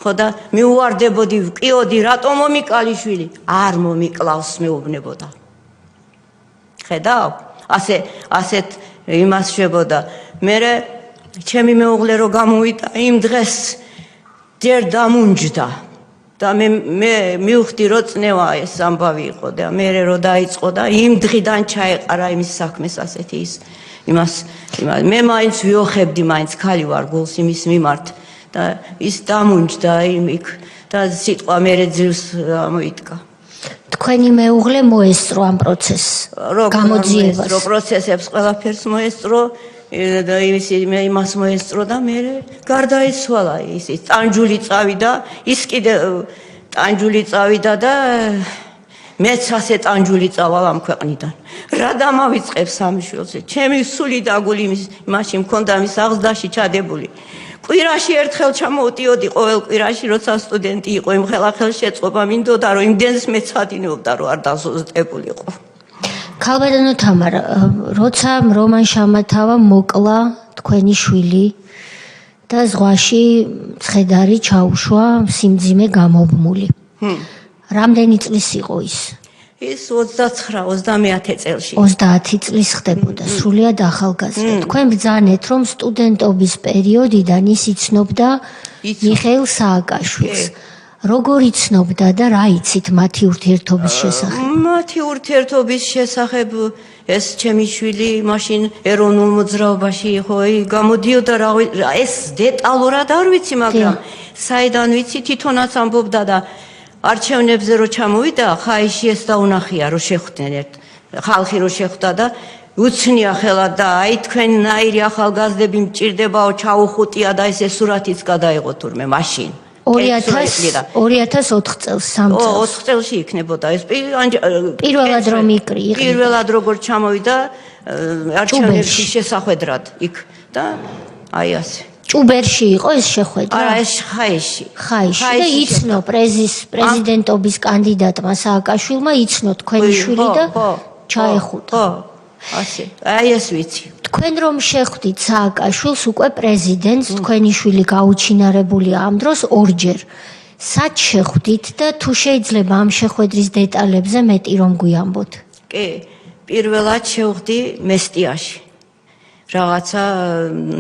ხო და მიუვარდებოდი, ვკიოდი, რატომ მომიკალი შვილი, არ მომიკლავს მეუბნებოდა. ხედავ, ასეთ იმას შვებოდა. მერე ჩემი მეუღლე რო გამოვიდა იმ დღეს ჯერ დამუნჯდა და მე მივხვდი რომ წნევა ეს ამბავი იყო და მერე რო დაიწყო და იმ დღიდან ჩაეყარა იმის საქმეს ასეთი ის იმას მე მაინც ვიოხებდი მაინც ქალი ვარ გულს იმის მიმართ და ის დამუნჯდა იმიქ და სიტყვა მერე ძილს ამოიტკა. თქვენი მეუღლე მოესწრო ამ პროცესს, გამოძიებას. რო პროცესებს ყველაფერს მოესწრო და იმას მოესწრო და მე გარდაიცვალა ის ტანჯული წავიდა, ის კიდე ტანჯული წავიდა და მეც ასე ტანჯული წავალ ამ ქვეყნიდან. რა დამავიწყებს ამ შვილს? ჩემი სული დაგული მაშინ მქონდა მის აღზრდაში ჩადებული. კვირაში ერთხელ ჩამოვდიოდი ყოველ კვირაში, როცა სტუდენტი იყო, იმ ხელახელ შეწყობა მინდოდა, რომ იმდენს მეცადინეობდა, რომ არ დასუსტებულიყო. ქალბატონო თამარ, როცა რომან შამათავა მოკლა თქვენი შვილი და ზღვაში ცხედარი ჩაუშვა სიმძიმე გამობმული. რამდენი წლის იყო ის? ის 29-30 წელში. 30 წლის ხდებოდა, სრულიად ახალგაზრდა. თქვენ ბრძანეთ, რომ სტუდენტობის პერიოდიდან ის იცნობდა მიხეილ სააკაშვილს. როგორ იცნობდა და რა იცით მათი ურთიერთობის შესახებ? მათი ურთიერთობის შესახებ ეს ჩემი შვილი მაშინ ეროვნულ მოძრაობაში იყო, გამოდიოდა ეს დეტალურად არ ვიცი, მაგრამ საიდან ვიცი თვითონაც ამბობდა და არჩევნებზე რო ჩამოვიდა, ხაიში ეს დაუნახია, რო შეხვდნენ ხალხი რო შეხვდა და უცნია ხელად და აი თქვენ ნაირი ახალგაზრდები მჭირდებაო, ჩაუხუტია და ესე სურათიც გადაიღო თურმე მაშინ. 2004 წელს, 3 წელს. 4 წელში იქნებოდა ეს პირველად რომ იკრია. პირველად როგორ ჩამოვიდა არჩევნებში შესახვედრად იქ და აი ასე. ჭუბერში იყო ეს შეხვედრა? არა, ეს ხაიში. ხაიში და იცნო პრეზიდენტობის კანდიდატმა სააკაშვილმა იცნო თქვენი შვილი და ჩაეხუტა. ხო, ასე. აი ეს ვიცი. თქვენ რომ შეხვდით სააკაშვილს უკვე პრეზიდენტს, თქვენი შვილი გაუჩინარებულია ამ დროს ორჯერ. სად შეხვდით და თუ შეიძლება ამ შეხვედრის დეტალებზე მეტი რომ გვიამბოთ? კი, პირველად შევხვდი მესტიაში. რაღაცა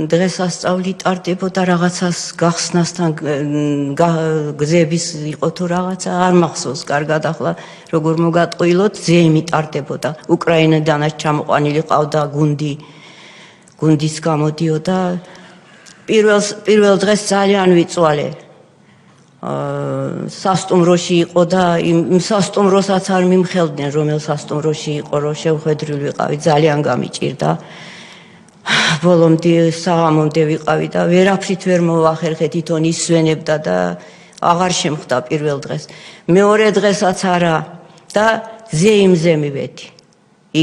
დღესასწაული ტარდებოდა, რაღაცას გახსნასთან გზების იყო თუ რაღაცა არ მახსოვს კარგად ახლა როგორ მოგატყუილოთ, ზეიმი ტარდებოდა. უკრაინიდანაც ჩამოყვანილი ყავდა გუნდის გამოდიოდა. პირველ დღეს ძალიან ვიწვალე. სასტუმროში იყო და იმ სასტუმროსაც არ მიმხელდნენ, რომელ სასტუმროში იყო, რომ შევხვედრილი ვიყავი, ძალიან გამიჭირდა. ბოლომდე საღამომდე ვიყავი და ვერაფრით ვერ მოვახერხე, თვითონ ისვენებდა და აღარ შემხვდა პირველ დღეს. მეორე დღესაც არა და ზეიმზე მივედი.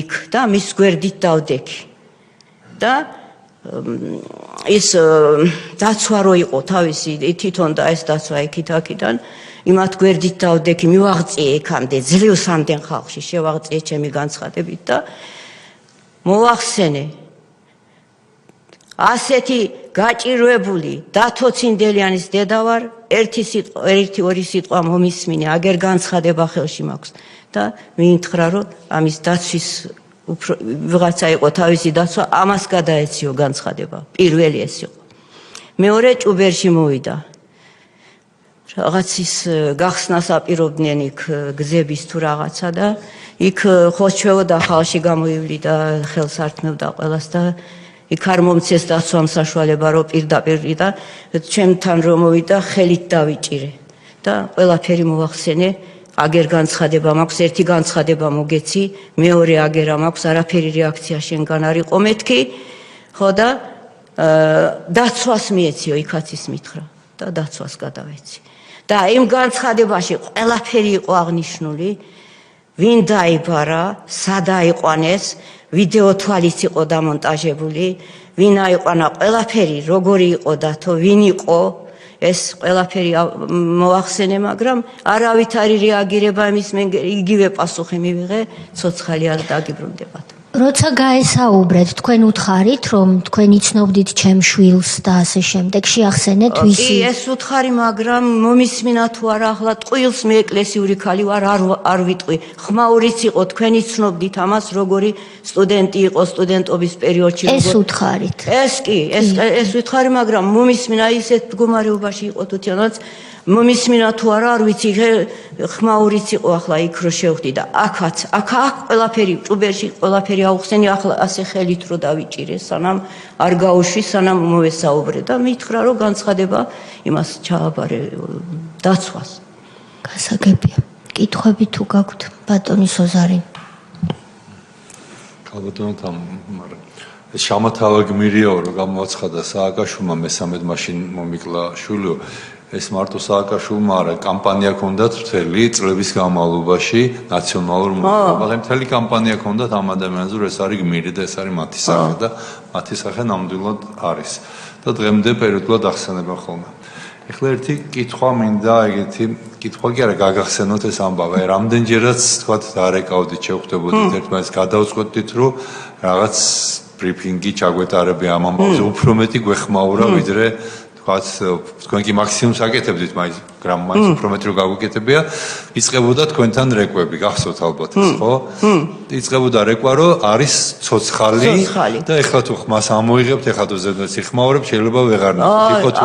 იქ და მის გვერდით დავდექი. და ის დაცვა რო იყო თავისი თვითონ და ეს დაცვა იქიდან იმათ გვერდით დავდექი, მივაღწიე იქამდე ძლივს ამდენ ხალხში, შევაღწიე ჩემი განცხადებით და მოვახსენე ასეთი გაჭირვებული დათო ცინდელიანის დედა ვარ ერთი ორი სიტყვა მომისმინე, აგერ განცხადება ხელში მაქვს და მიითხრა რომ ამის დაცვის ვიღაცა იყო თავისი დაცვა, ამას გადაეციო განცხადება. პირველი ეს იყო. მეორე ჭუბერში მოვიდა. რაღაცის გახსნას აპირობდნენ იქ გზების თუ რაღაცა და იქ ხოჩეოდა ხალხი გამოივლიდა, ხელს ართმევდა ყველას და იქ არ მომცეს დაცვამ საშუალება რომ პირდაპირ და ჩემთან რომ მოვიდა ხელით დავიჭირე და ყველაფერი მოახსენე. აგერ განცხადება მაქვს, ერთი განცხადება მოგეცი, მეორე აგერა მაქვს, არაფერი რეაქცია შენგან არ იყო მეთქი, ხო და დაცვას მიეციო, იქაც ის მითხრა და დაცვას გადავეცი. და იმ განცხადებაში ყველაფერი იყო აღნიშნული, ვინ დაიბარა, სად აიყვანეს, ვიდეო თვალიც იყო დამონტაჟებული, ვინ აიყვანა, ყველაფერი როგორი იყო და თუ ვინ იყო, ეს ყველაფერი მოახსენე, მაგრამ არავითარი რეაგირება იმის იგივე პასუხი მივიღე, ცოცხალი არ დაგიბრუნდებათ. როცა გაესაუბრეთ, თქვენ უთხარით, რომ თქვენ იცნობდით ჩემ შვილს და ასე შემდეგ, შეახსენეთ ვისი? კი, ეს უთხარი, მაგრამ მომისმინა თუ არა, ახლა ტყუილს მე ეკლესიური ქალი ვარ, არ ვიტყვი. ხმაურიც იყო, თქვენ იცნობდით ამას, როგორი სტუდენტი იყო სტუდენტობის პერიოდში. ეს უთხარით. ეს კი, ეს უთხარი, მაგრამ მომისმინა ისეთ მდგომარეობაში იყო თვითონაც. მომისმინა თუ არა, არ ვიცი, ხმაურიც იყო ახლა იქ რო შევხვდი და აქ ყველაფერი ჭუბერში ყველაფერი აუხსენი, ახლა ასე ხელით რო დავიჭირე, სანამ არ გაუშვი, სანამ მოვესაუბრე და მითხრა რომ განცხადება იმას ჩააბარე დაცვას. გასაგებია. კითხვები თუ გაქვთ, ბატონი სოზარი. ალბათონთან, მაგრამ ეს შამათავა გმირიაო რომ გამოაცხადა სააკაშვილმა მესამედ მაშინ მომიკლა შვილო. ეს მარტო სააკაშვილმა არა, კამპანია ჰქონდათ მთელი წლების განმავლობაში ნაციონალურ მომავალ. მთელი კამპანია ჰქონდათ ამ ადამიანზე, რომ ეს არის გმირი და ეს არის მათი სახე და მათი სახე ნამდვილად არის. და დღემდე პერიოდულად ახსენებენ ხოლმე. ეხლა ერთი კითხვა მინდა, ეგეთი კითხვა კი არა, გაგახსენოთ ეს ამბავი. რამდენჯერაც თქვათ დაარეკავდით, შევხვდებოდით ერთმანეთს, გადავწყვეტით, რომ რაღაც ბრიფინგი ჩაგვეტარებია ამ ამბავზე, უფრო მეტი გვეხმაურა ვიდრე თქვენ კი მაქსიმუმს აკეთებდით, მაინც უფრო მეტი რო გაგვიკეთებია, იწყებოდა თქვენთან რეკვები, გახსოვთ ალბათ ეს, ხო? იწყებოდა რეკვა, რომ არის ცოცხალი და ეხლა თუ ხმას ამოიღებთ, ეხლა თუ ზედმეტ იხმაურებთ, შეიძლება ვეღარ ნახოთ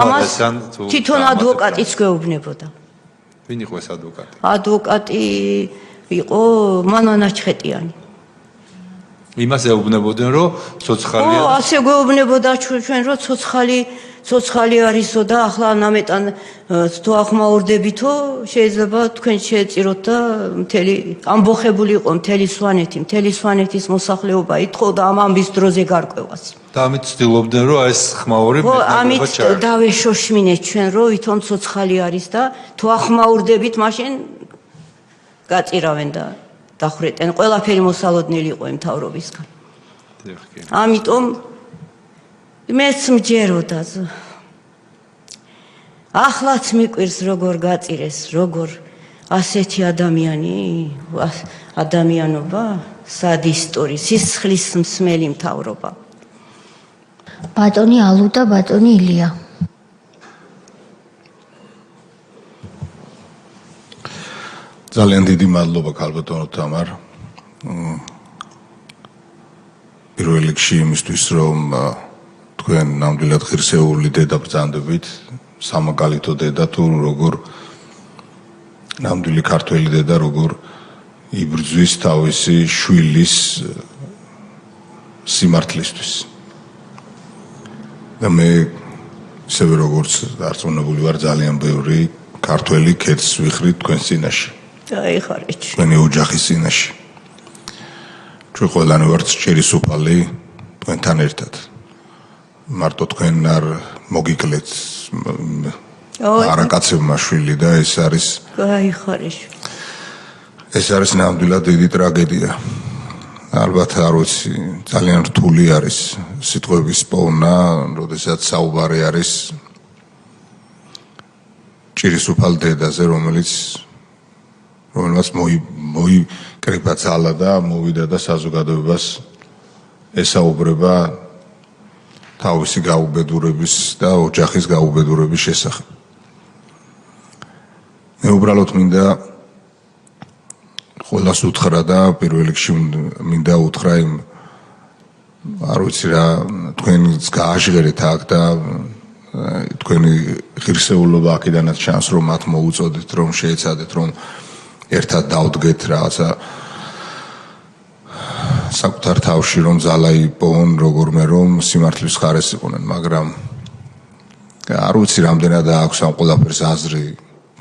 თუ თვითონ ადვოკატიც გვეუბნებოდა. ვინ იყო ეს ადვოკატი? ადვოკატი იყო მანანა ჩხეტიანი. იმას ეუბნებოდნენ, რომ ცოცხალია. ო, ასე გვეუბნებოდა ჩვენ, რომ ცოცხალი არისო და ახლა ნამეტან თუ ახმაურდებითო, შეიძლება თქვენ შეეწიროთ და მთელი ამბოხებული იყო მთელი სვანეთის მოსახლეობა ითხოვდა ამ ამბის დროზე გარკვევას. და ამით ცდილობდნენ, რომ ეს ხმაური ამით დავეშოშმინეთ ჩვენ, რომ ვითომ ცოცხალი არის და თუ ახმაურდებით, მაშინ გაწირავენ და დახრეტენ. ყველაფერი მოსალოდნელი იყო მთავრობისგან. ამიტომ მეც მჯეროდა. ახლაც მიკვირს როგორ გაწირეს, როგორ ასეთი ადამიანობა, სადისტორი, სისხლის მსმელი მთავრობა. ბატონი ალუ და ბატონი ილია. ძალიან დიდი მადლობა ქალბატონო თამარ. პირველ რიგში იმისთვის, რომ თქვენ ნამდვილად ღირსეული დედა ბრძანდებით, სამაგალითო დედა თუ როგორ ნამდვილი ქართველი დედა როგორ იბრძვის თავისი შვილის სიმართლისთვის. და მე ისევე როგორც დარწმუნებული ვარ, ძალიან ბევრი ქართველი ქეთს ვიხრით თქვენ წინაშე. დაიხარეთ. თქვენი ოჯახის წინაშე. ჩვენ ყველანი ვართ ჭირისუფალი თქვენთან ერთად. მარტო თქვენ არ მოგიკლეთ არაკაცებმა შვილი და ეს არის გაიხარეს. ეს არის ნამდვილად დიდი ტრაგედია. ალბათ არ ვიცი, ძალიან რთული არის სიტყვების პოვნა, როდესაც საუბარი არის ჭირისუფალ დედაზე, რომელმაც მოიკრიბა ძალა და მოვიდა და საზოგადოებას ესაუბრება თავისი გაუბედურების და ოჯახის გაუბედურების შესახებ. მე უბრალოდ მინდა ყველას უთხრა და პირველ რიგში მინდა უთხრა იმ არ ვიცი რა თქვენს გააჟღერეთ აქ და თქვენი ღირსეულობა აქედანაც ჩანს რომ მათ მოუწოდეთ რომ შეეცადეთ რომ ერთად დავდგეთ რაღაცა საკუთარ თავში რომ ძალა იპოვონ როგორმე რომ სიმართლის ხარეს იყვნენ მაგრამ არ ვიცი რამდენად აქვს ამ ყველაფერს აზრი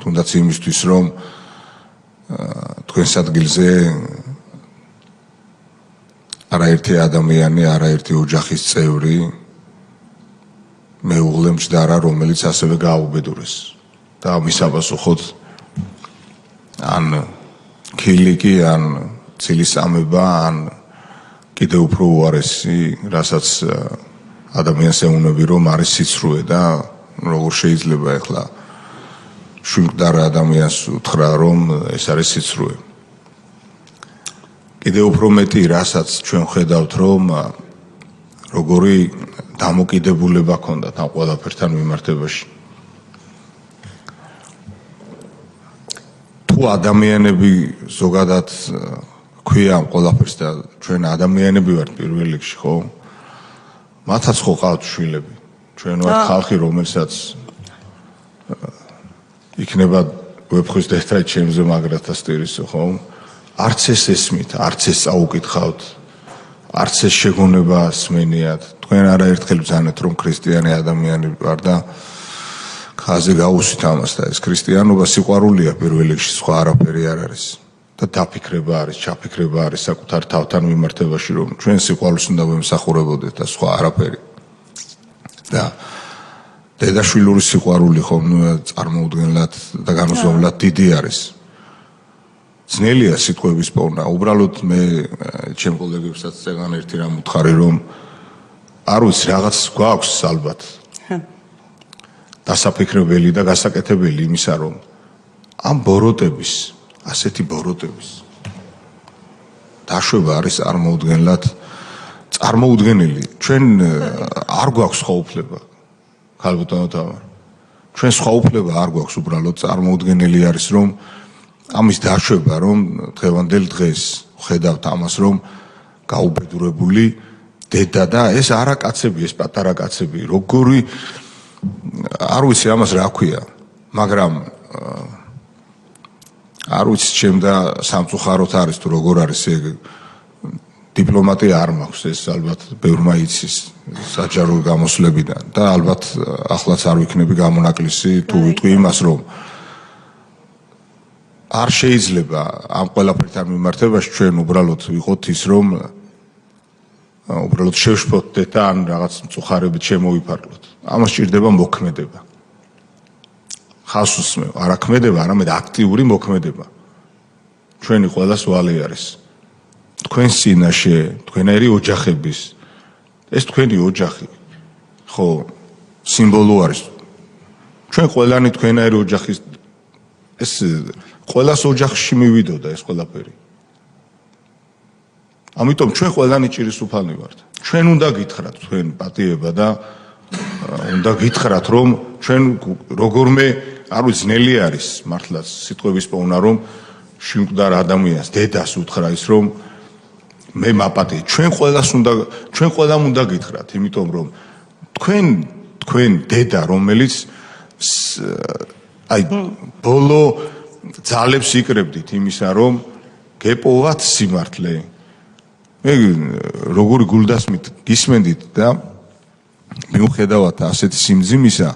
თუნდაც იმისთვის რომ თქვენს ადგილზე არაერთი ადამიანი არაერთი ოჯახის წევრი მეუღლე მჯდარა რომელიც ასევე გააუბედურეს და ამის აპასუხოდ ან ქილიკი ან ცილისამება ან კიდევ უფრო უარესი რასაც ადამიანს ეუბნები რომ არის სიცრუე და როგორ შეიძლება ახლა შვილმკვდარ ადამიანს უთხრა რომ ეს არის სიცრუე კიდევ უფრო მეტი რასაც ჩვენ ხედავთ რომ როგორი დამოკიდებულება ქონდათ ამ ყველაფერთან მიმართებაში თუ ადამიანები ზოგადად ქვია ამ ყველაფერს და ჩვენ ადამიანები ვართ პირველ რიგში ხო მათაც ხო ყავთ შვილები ჩვენ ვართ ხალხი რომელსაც იქნება ვეფხვის დედა ჩემზე მაგრათა სტირისო ხო არც ეს ესმით არც ეს წაუკითხავთ არც ეს შეგონება სმენიათ თქვენ არაერთხელ ბრძანეთ რომ ქრისტიანი ადამიანი ვარ და ხაზე გაუსვით ამას და ეს ქრისტიანობა სიყვარულია პირველ რიგში სხვა არაფერი არ არის და დაფიქრება არის ჩაფიქრება არის საკუთარ თავთან მიმართებაში რომ ჩვენ სიყვარულს უნდა ვემსახურებოდეთ და სხვა არაფერი და დედაშვილური სიყვარული ხომ წარმოუდგენლად და განუზომლად დიდი არის ძნელია სიტყვების პოვნა უბრალოდ მე ჩემ კოლეგებსაც წეგან ერთი რამ უთხარი რომ არ ვიცი რაღაც გვაქვს ალბათ დასაფიქრებელი და გასაკეთებელი იმისა რომ ამ ბოროტების ასეთი ბოროტების დაშვება არის წარმოუდგენელი ჩვენ არ გვაქვს სხვა უფლება ქალბატონო თამარ ჩვენ სხვა უფლება არ გვაქვს უბრალოდ წარმოუდგენელი არის რომ ამის დაშვება რომ დღევანდელ დღეს ხედავთ ამას რომ გაუბედურებული დედა და ეს არა კაცები ეს პატარა კაცები როგორი არ ვიცი ამას რა ქვია მაგრამ არ ვიცი ჩემ და სამწუხაროდ არის თუ როგორ არის ეგ დიპლომატია არ მაქვს ეს ალბათ ბევრმა იცის საჯარო გამოსვლებიდან და ალბათ ახლაც არ ვიქნები გამონაკლისი თუ ვიტყვი იმას რომ არ შეიძლება ამ ყველაფერთან მიმართებაში ჩვენ უბრალოდ ვიყოთ ის რომ უბრალოდ შევშფოთთ და ან რაღაც მწუხარებით შემოვიფარგლოთ ამას სჭირდება მოქმედება ხას უსმევ არა ქმედება არამედ აქტიური მოქმედება ჩვენი ყველას ვალი არის თქვენ წინაშე თქვენაირი ოჯახების ეს თქვენი ოჯახი ხო სიმბოლო არის ჩვენ ყველანი თქვენაირი ოჯახის ეს ყველას ოჯახში მივიდოდა ეს ყველაფერი ამიტომ ჩვენ ყველანი ჭირისუფალნი ვართ ჩვენ უნდა გითხრათ თქვენ პატიება და უნდა გითხრათ რომ ჩვენ როგორმე არ ვიცი ძნელი არის მართლაც სიტყვების პოვნა რომ შვილმკვდარ ადამიანს დედას უთხრა ის რომ მე მაპატიე ჩვენ ყველამ უნდა გითხრათ იმიტომ რომ თქვენ დედა რომელიც აი ბოლო ძალებს იკრებდით იმისა რომ გეპოვათ სიმართლე მე როგორი გულდასმით გისმენდით და მიუხედავად ასეთი სიმძიმისა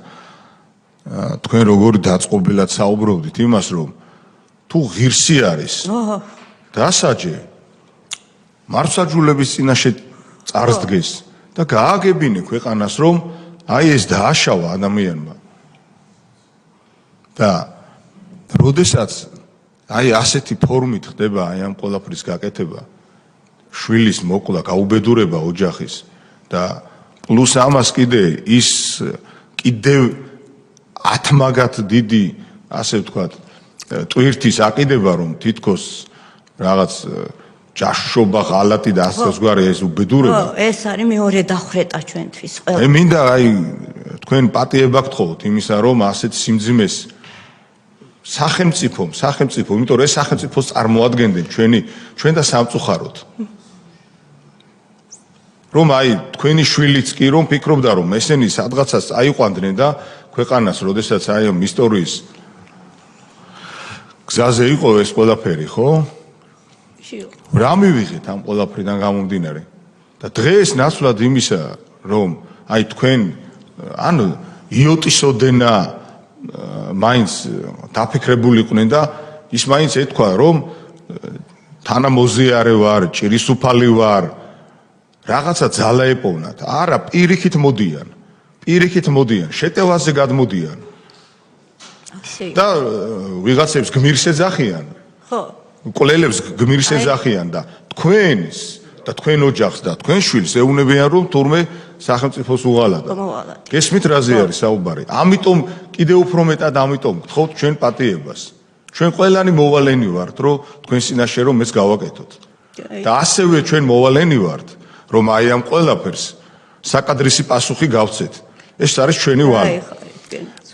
თქვენ როგორი დაწყობილად საუბრობდით იმას რომ თუ ღირსი არის დასაჯე მართლმსაჯულების წინაშე წარსდგეს და გააგებინე ქვეყანას რომ აი ეს დააშავა ადამიანმა და როდესაც აი ასეთი ფორმით ხდება აი ამ ყველაფრის გაკეთება შვილის მოკლა გაუბედურება ოჯახის და პლუს ამას კიდე ის კიდევ ათმაგად დიდი ასე ვთქვათ ტვირთის აყიდება რომ თითქოს რაღაც ჯაშობა ღალატი და ასე ზღვარი ეს უბედურება ეს არის მეორე დახრეტა ჩვენთვის ყველა მე მინდა აი თქვენ პატიება გთხოვთ იმისა რომ ასეთ სიმძიმეს სახელმწიფო, იმიტომ რომ ეს სახელმწიფოს წარმოადგენდნენ ჩვენ და სამწუხაროდ. რომ აი თქვენი შვილიც კი რომ ფიქრობდა რომ ესენი სადღაცას აიყვანდნენ და ქვეყანას, როდესაც აი ამ ისტორიის გზაზე იყო ეს ყველაფერი, ხო? რა მივიღეთ ამ ყველაფრიდან გამომდინარე? და დღეს ნაცვლად იმისა, რომ აი თქვენ ან იოტისოდენა მაინც დაფიქრებული იყვნენ და ის მაინც ეთქვა, რომ თანამოზიარე ვარ, ჭირისუფალი ვარ, რაღაცა ძალა ეპოვნათ. არა, პირიქით მოდიან, შეტევაზე გადმოდიან. და ვიღაცებს გმირს ეძახიან. ხო. კვლელებს გმირს ეძახიან და თქვენს და თქვენ ოჯახს და თქვენ შვილს ეუნებიან რომ თურმე სახელმწიფოს უღალატა. გესმით რაზე არის საუბარი? ამიტომ კიდევ უფრო მეტად ამიტომ გთხოვთ ჩვენ პატიებას. ჩვენ ყველანი მოვალენი ვართ რომ თქვენ წინაშე რომ ეს გავაკეთოთ. და ასევე ჩვენ მოვალენი ვართ რომ აი ამ ყველაფერს საკადრისი პასუხი გავცეთ. ეს არის ჩვენი ვალი.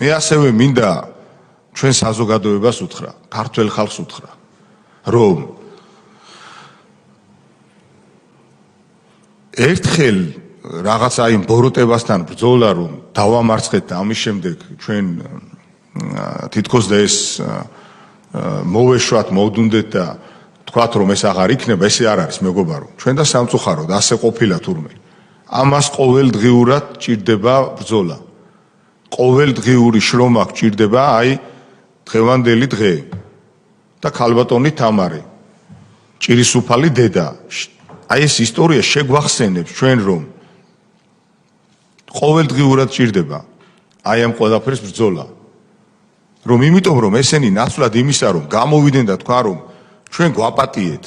მე ასევე მინდა ჩვენ საზოგადოებას უთხრა, ქართველ ხალხს უთხრა, რომ ერთხელ რაღაც აი ბოროტებასთან ბრძოლა რომ დავამარცხეთ და ამის შემდეგ ჩვენ თითქოს და ეს მოვეშვათ, მოვდუნდეთ და თქვათ რომ ეს აღარ იქნება, ესე არ არის მეგობარო. ჩვენ და სამწუხაროდ ასე ყოფილა თურმე. ამას ყოველდღიურად ჭირდება ბრძოლა. ყოველდღიური შრომა გჭირდება აი დღევანდელი დღე და ქალბატონი თამარი, ჭირისუფალი დედა. აი ეს ისტორია შეგვახსენებს ჩვენ რომ ყოველდღიურად ჭირდება აი ამ ყველაფერს ბრძოლა. რომ იმიტომ რომ ესენი ნაცვლად იმისა რომ გამოვიდნენ და თქვა რომ ჩვენ გვაპატიეთ,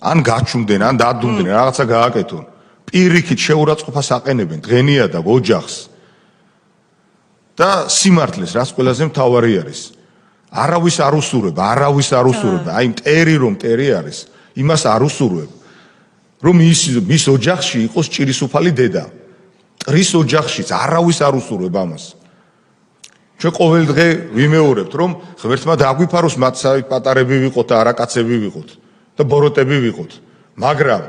ან გაჩუმდნენ, ან დადუმდნენ, რაღაცა გააკეთონ. პირიქით შეურაცხყოფას აყენებენ დღენიადად ოჯახს. და სიმართლეს, რაც ყველაზე მთავარი არის. არავის არ უსურვება, აი მტერი რომ მტერი არის, იმას არ უსურვებ. რომ მის ოჯახში იყოს ჭირისუფალი დედა. ტრის ოჯახშიც არავის არ უსურვებ ამას. ჩვენ ყოველ დღე ვიმეორებთ რომ ღმერთმა დააგვიფაროს მათ პატარები ვიყოთ და არაკაცები ვიყოთ და ბოროტები ვიყოთ. მაგრამ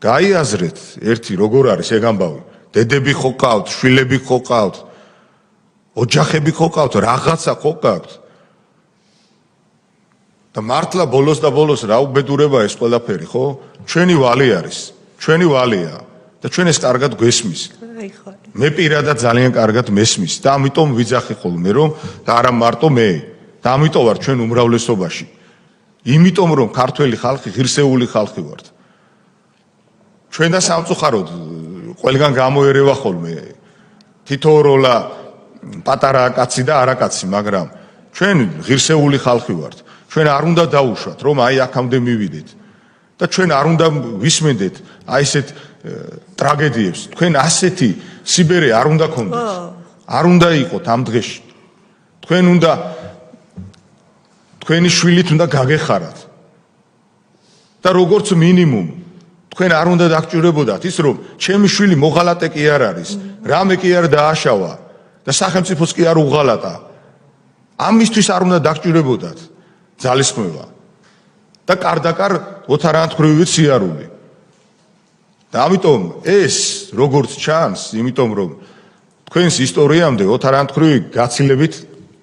გაიაზრეთ ერთი როგორ არის ეგ ამბავი. დედები ხო ყავთ, შვილები ხო ყავთ, ოჯახები ხო ყავთ, რაღაცა ხო ყავთ. და მართლა ბოლოს და ბოლოს რა უბედურება ეს ყველაფერი, ხო? ჩვენი ვალი არის, ჩვენი ვალია და ჩვენ ეს კარგად გვესმის. მე პირადად ძალიან კარგად მესმის და ამიტომ ვიძახი ხოლმე რომ და არა მარტო მე და ამიტომ ვარ ჩვენ უმრავლესობაში. იმიტომ რომ ქართველი ხალხი ღირსეული ხალხი ვართ. ჩვენ და სამწუხაროდ ყველგან გამოერევა ხოლმე თითოეულა პატარა კაცი და არაკაცი, მაგრამ ჩვენ ღირსეული ხალხი ვართ. ჩვენ არ უნდა დაუშვათ რომ აი აქამდე მივიდეთ და ჩვენ არ უნდა ვისმენდეთ აი ესეთ ტრაგედიებს. თქვენ ასეთი სიბერე არ უნდა გქონდეთ. არ უნდა იყოთ ამ დღეში. თქვენ უნდა თქვენი შვილით უნდა გაგეხარათ. და როგორც მინიმუმ თქვენ არ უნდა დაგჭირებოდათ ის რომ ჩემი შვილი მოღალატე კი არ არის, რამე კი არ დააშავა და სახელმწიფოს კი არ უღალატა. ამისთვის არ უნდა დაგჭირებოდათ ძალისხმევა და კარდაკარ ოთარანთქვრივი სიარული. და ამიტომ ეს როგორც ჩანს, იმიტომ რომ თქვენს ისტორიამდე ოთარანთქვრივი გაცილებით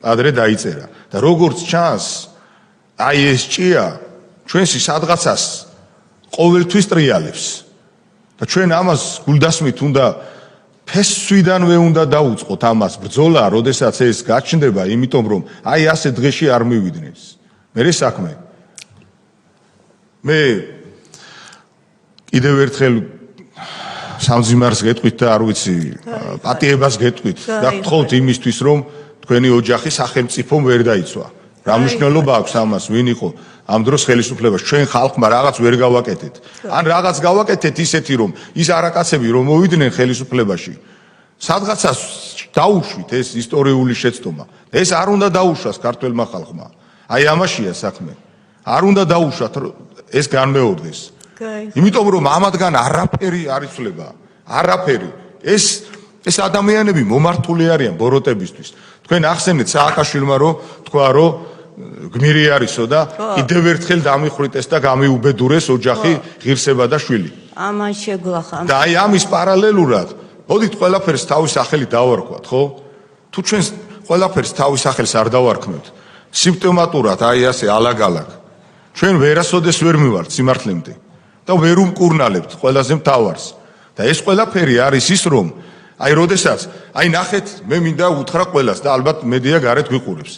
ადრე დაიწერა და როგორც ჩანს, აი ეს ჭია ჩვენს სადღაცას ყოველთვის ტრიალებს. და ჩვენ ამას გულდასმით უნდა ფესვიდანვე უნდა დაუწყოთ ამას ბრძოლა, როდესაც ეს გაჩნდება, იმიტომ რომ აი ასე დღეში არ მივიდნენ. მერე საქმე. მე კიდევ ერთხელ სამძიმარს გეტყვით და არ ვიცი, პატიებას გეტყვით და გთხოვთ იმისთვის, რომ თქვენი ოჯახი სახელმწიფომ ვერ დაიცვა. რა მნიშვნელობა აქვს ამას, ვინ იყო ამ დროს ხელისუფლებას? ჩვენ ხალხმა რაღაც ვერ გავაკეთეთ. ან რაღაც გავაკეთეთ ისეთი, რომ ის არაკაცები რომ მოვიდნენ ხელისუფლებაში, სადღაცას დაუშვით ეს ისტორიული შეცდომა. ეს არ უნდა დაუშვას ქართველმა ხალხმა. აი ამაშია საქმე. არ უნდა დაუშვათ ეს განმეორდეს. იმიტომ რომ ამათგან არაფერი არ იცვლება. არაფერი. ეს ადამიანები მომართული არიან ბოროტებისთვის. თქვენ ახსენეთ სააკაშვილმა რომ თქვა რომ გმირი არისო და კიდევ ერთხელ დამიხრიტეს და გამიუბედურეს ოჯახი, ღირსება და შვილი. ამან შეგვახან. და აი ამის პარალელურად, მოდით ყველაფერს თავის სახელით დავარქვათ, ხო? თუ ჩვენ ყველაფერს თავის სახელს არ დავარქმევთ, სიმპტომატურად აი ასე ალაგ-ალაგ. ჩვენ ვერასოდეს ვერ მივართ სიმართლემდე და ვერ უმკურნალებთ ყველაზე მთავარს. და ეს ყველაფერი არის ის რომ აი როდესაც აი ნახეთ მე მინდა უთხრა ყველას და ალბათ მედია გარეთ გვიყურებს.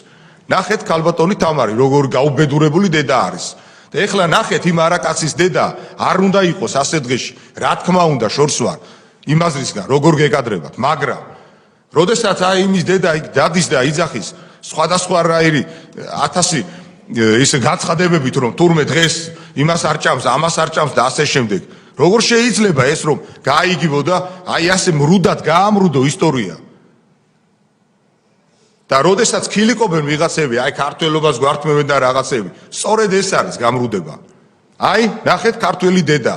ნახეთ ქალბატონი თამარი როგორ გაუბედურებული დედა არის. და ეხლა ნახეთ იმ არაკაცის დედა არ უნდა იყოს ასე დღეში. რა თქმა უნდა შორს ვარ იმაზრისგან როგორ გეკადრებათ, მაგრამ როდესაც აი იმის დედა დადის და იძახის სხვადასხვა რაირი 1000 ის განცხადებებით რომ თურმე დღეს იმას არ ჭამს, ამას არ ჭამს და ასე შემდეგ. როგორ შეიძლება ეს რომ გაიგიბოდა აი ასე მრუდად გაამრუდო ისტორია. და როდესაც ქილიკობენ ვიღაცები, აი ქართველობას გვართმევენ და რაღაცები, სწორედ ეს არის გამრუდება. აი, ნახეთ ქართველი დედა.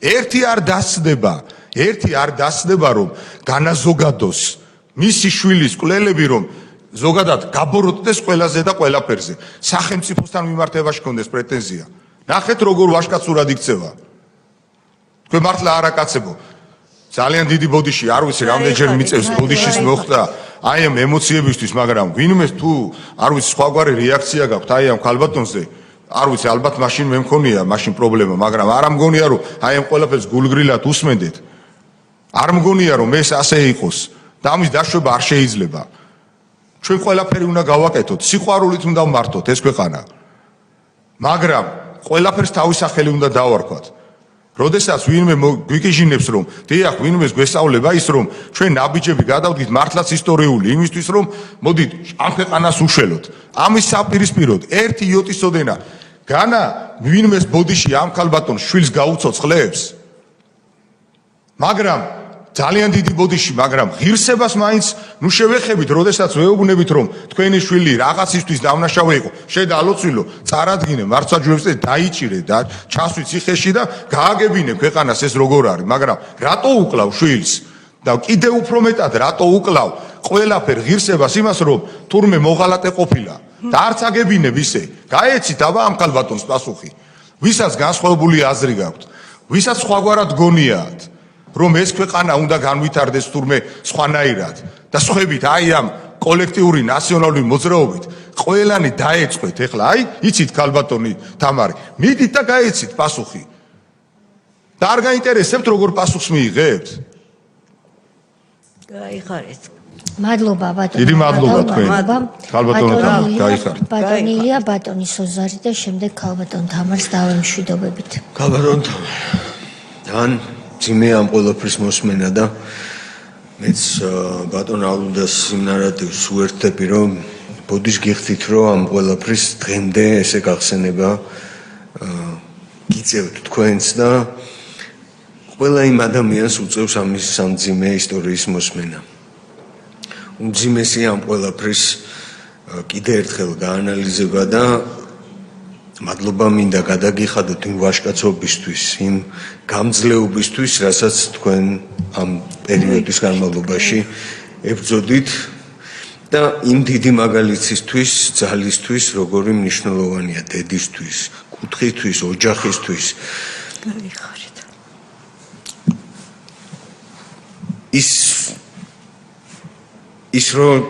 ერთი არ დასდება რომ განაზოგადოს მისი შვილის კვლელები რომ ზოგადად გაბოროტდეს ყველაზე და ყველაფერზე. სახელმწიფოსთან მიმართებაში კონდეს პრეტენზია. ნახეთ როგორ ვაშკაცურად იქცევა. თქვენ მართლა არაკაცებო. ძალიან დიდი ბოდიში, არ ვიცი რამდენჯერ მიწევს ბოდიშის მოხდა აი ამ ემოციებისთვის, მაგრამ ვინმე თუ არ ვიცი სხვაგვარი რეაქცია გაქვთ აი ამ ქალბატონზე, არ ვიცი ალბათ მაშინ მე მქონია მაშინ პრობლემა, მაგრამ არ ამგონია რომ აი ამ ყველაფერს გულგრილად უსმენდეთ. არ მგონია რომ ეს ასე იყოს და ამის დაშვება არ შეიძლება. ჩვენ ყველაფერი უნდა გავაკეთოთ, სიყვარულით უნდა ვმართოთ ეს ქვეყანა. მაგრამ ყველაფერს თავის სახელი უნდა დავარქვათ. როდესაც ვინმე გვიგიჟინებს რომ დიახ ვინმეს გვესწავლება ის რომ ჩვენ ნაბიჯები გადავდგით მართლაც ისტორიული იმისთვის რომ მოდით ამ ქვეყანას უშველოთ. ამის საპირისპიროდ ერთი იოტისოდენა განა ვინმეს ბოდიში ამ ქალბატონს შვილს გაუცოცხლებს. მაგრამ ძალიან დიდი ბოდიში, მაგრამ ღირსებას მაინც ნუ შევეხებით, როდესაც ვეუბნებით რომ თქვენი შვილი რაღაცისთვის დავნაშავე იყო, შედალოცვილო, წარადგინე მარცვაჯვებს და დაიჭირე და ჩასვი ციხეში და გააგებინე ქვეყანას ეს როგორ არის, მაგრამ რატო უკლავ შვილს? და კიდევ უფრო მეტად რატო უკლავ ყველაფერ ღირსებას იმას რომ თურმე მოღალატე ყოფილა და არც აგებინებ ისე. გაეცით აბა ამ ქალბატონს პასუხი. ვისაც განსხვავებული აზრი გაქვთ, ვისაც სხვაგვარად გონიათ რომ ეს ქვეყანა უნდა განვითარდეს თურმე სხვანაირად და სხვებით აი ამ კოლექტიური ნაციონალური მოძრაობით ყველანი დაეწყვეთ ეხლა აი იცით ქალბატონი თამარი მიდით და გაეცით პასუხი და არ გაინტერესებთ როგორ პასუხს მიიღებთ. გაიხარეთ. მადლობა ბატონო. დიდი მადლობა თქვენ. ქალბატონო თამარი გაიხარეთ. ბატონი ილია, ბატონი სოზარი და შემდეგ ქალბატონ თამარს დავემშვიდობებით. ქალბატონ თან ძიმე ამ ყველაფრის მოსმენა და მეც ბატონ ალუნდას იმ ნარატივს უერთდები რომ ბოდიშ გიხდით რომ ამ ყველაფრის დღემდე ესე გახსენება გიწევთ თქვენს და ყველა იმ ადამიანს უწევს ამის სამძიმე ისტორიის მოსმენა. უმძიმესი ამ ყველაფრის კიდე ერთხელ გაანალიზება და მადლობა მინდა გადაგიხადოთ იმ ვაჟკაცობისთვის, იმ გამძლეობისთვის, რასაც თქვენ ამ პერიოდის განმავლობაში ებრძოდით და იმ დიდი მაგალითისთვის, ძალისთვის, როგორი მნიშვნელოვანია დედისთვის, კუთხისთვის, ოჯახისთვის. გაიხარეთ. ის რომ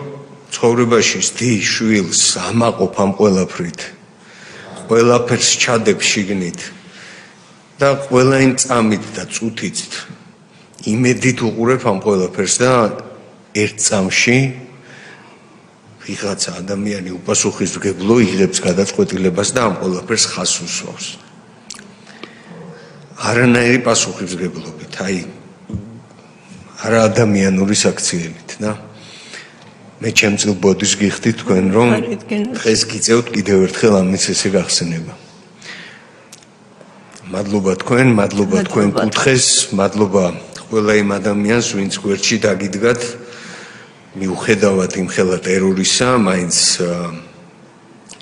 ცხოვრებაში სდი შვილს ამაყობ ამ ყველაფრით. ყველაფერს ჩადებ შიგნით და ყველა იმ წამით და წუთით იმედით უყურებ ამ ყველაფერს და ერთ წამში ვიღაცა ადამიანი უპასუხისმგებლო იღებს გადაწყვეტილებას და ამ ყველაფერს ხაზს უსვავს. არანაირი პასუხისმგებლობით, აი არა ადამიანური საქციელით და მე ჩემწილ ბოდიშს გიხდით თქვენ რომ დღეს გიწევთ კიდევ ერთხელ ამის ესე გახსენება. მადლობა თქვენ კუთხეს, მადლობა ყველა იმ ადამიანს, ვინც გვერდში დაგიდგათ, მიუხედავად იმ ხელა ტერორისა, მაინც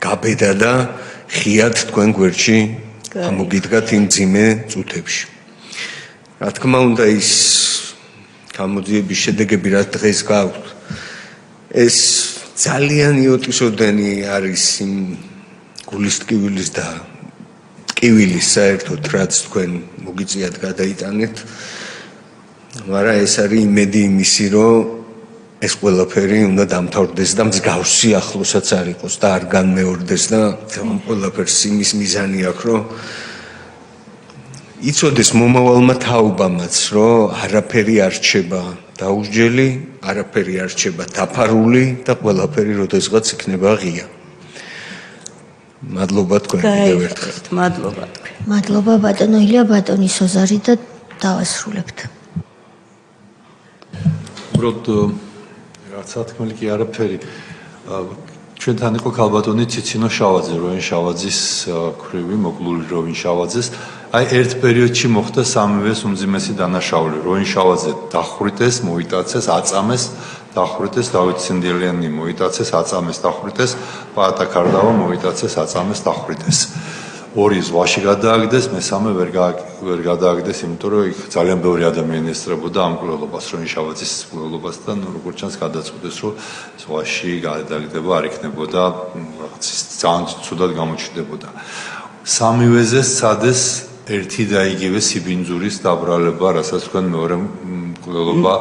გაბედა და ხიად თქვენ გვერდში ამოგიდგათ იმ ძიმე წუთებში. რა თქმა უნდა ის გამოძიების შედეგები რაც დღეს გაქვთ ეს ძალიან იოტისოდენი არის იმ გულისტკივილის და ტკივილის საერთოდ რაც თქვენ მოგიწიათ გადაიტანეთ მაგრამ ეს არის იმედი იმისი რომ ეს ყველაფერი უნდა დამთავრდეს და მსგავსი ახლოსაც არ იყოს და არ განმეორდეს და ამ ყველაფერს იმის მიზანი აქვს რომ იცოდეს მომავალმა თაობამაც რომ არაფერი არ რჩება დაუსჯელი, არაფერი არ რჩება დაფარული და ყველაფერი როდესღაც იქნება ღია. მადლობა თქვენ კიდევ ერთხელ. მადლობა თქვენ. მადლობა ბატონო ილია ბატონი სოზარი და დავასრულებთ. უბრალოდ რაც თქმელი კი არაფერი ჩვენთან იყო ქალბატონი ციცინო შავაძე, როინ შავაძის ქვრივი, მოკლული როინ შავაძეს. აი ერთ პერიოდში მოხდა სამივეს უმძიმესი დანაშაული. როინ შავაძე დახვრიტეს, მოიტაცეს, აწამეს, დახვრიტეს, დავით სინდელიანი მოიტაცეს, აწამეს, დახვრიტეს, პაატა კარდავა მოიტაცეს, აწამეს, დახვრიტეს. ორი ზღვაში გადააგდეს, მესამე ვერ გადააგდეს, იმიტომ რომ იქ ძალიან ბევრი ადამიანი ესწრებოდა ამ კვლელობას, როინ შავაძის კვლელობას და როგორც ჩანს გადაწყვეტეს, რომ ზღვაში გადააგდება არ იქნებოდა, რაღაც ძალიან ცუდად გამოჩნდებოდა. სამივეზე სცადეს ერთი და იგივე სიბინძურის დაბრალება, რასაც თქვენ მეორე კვლელობა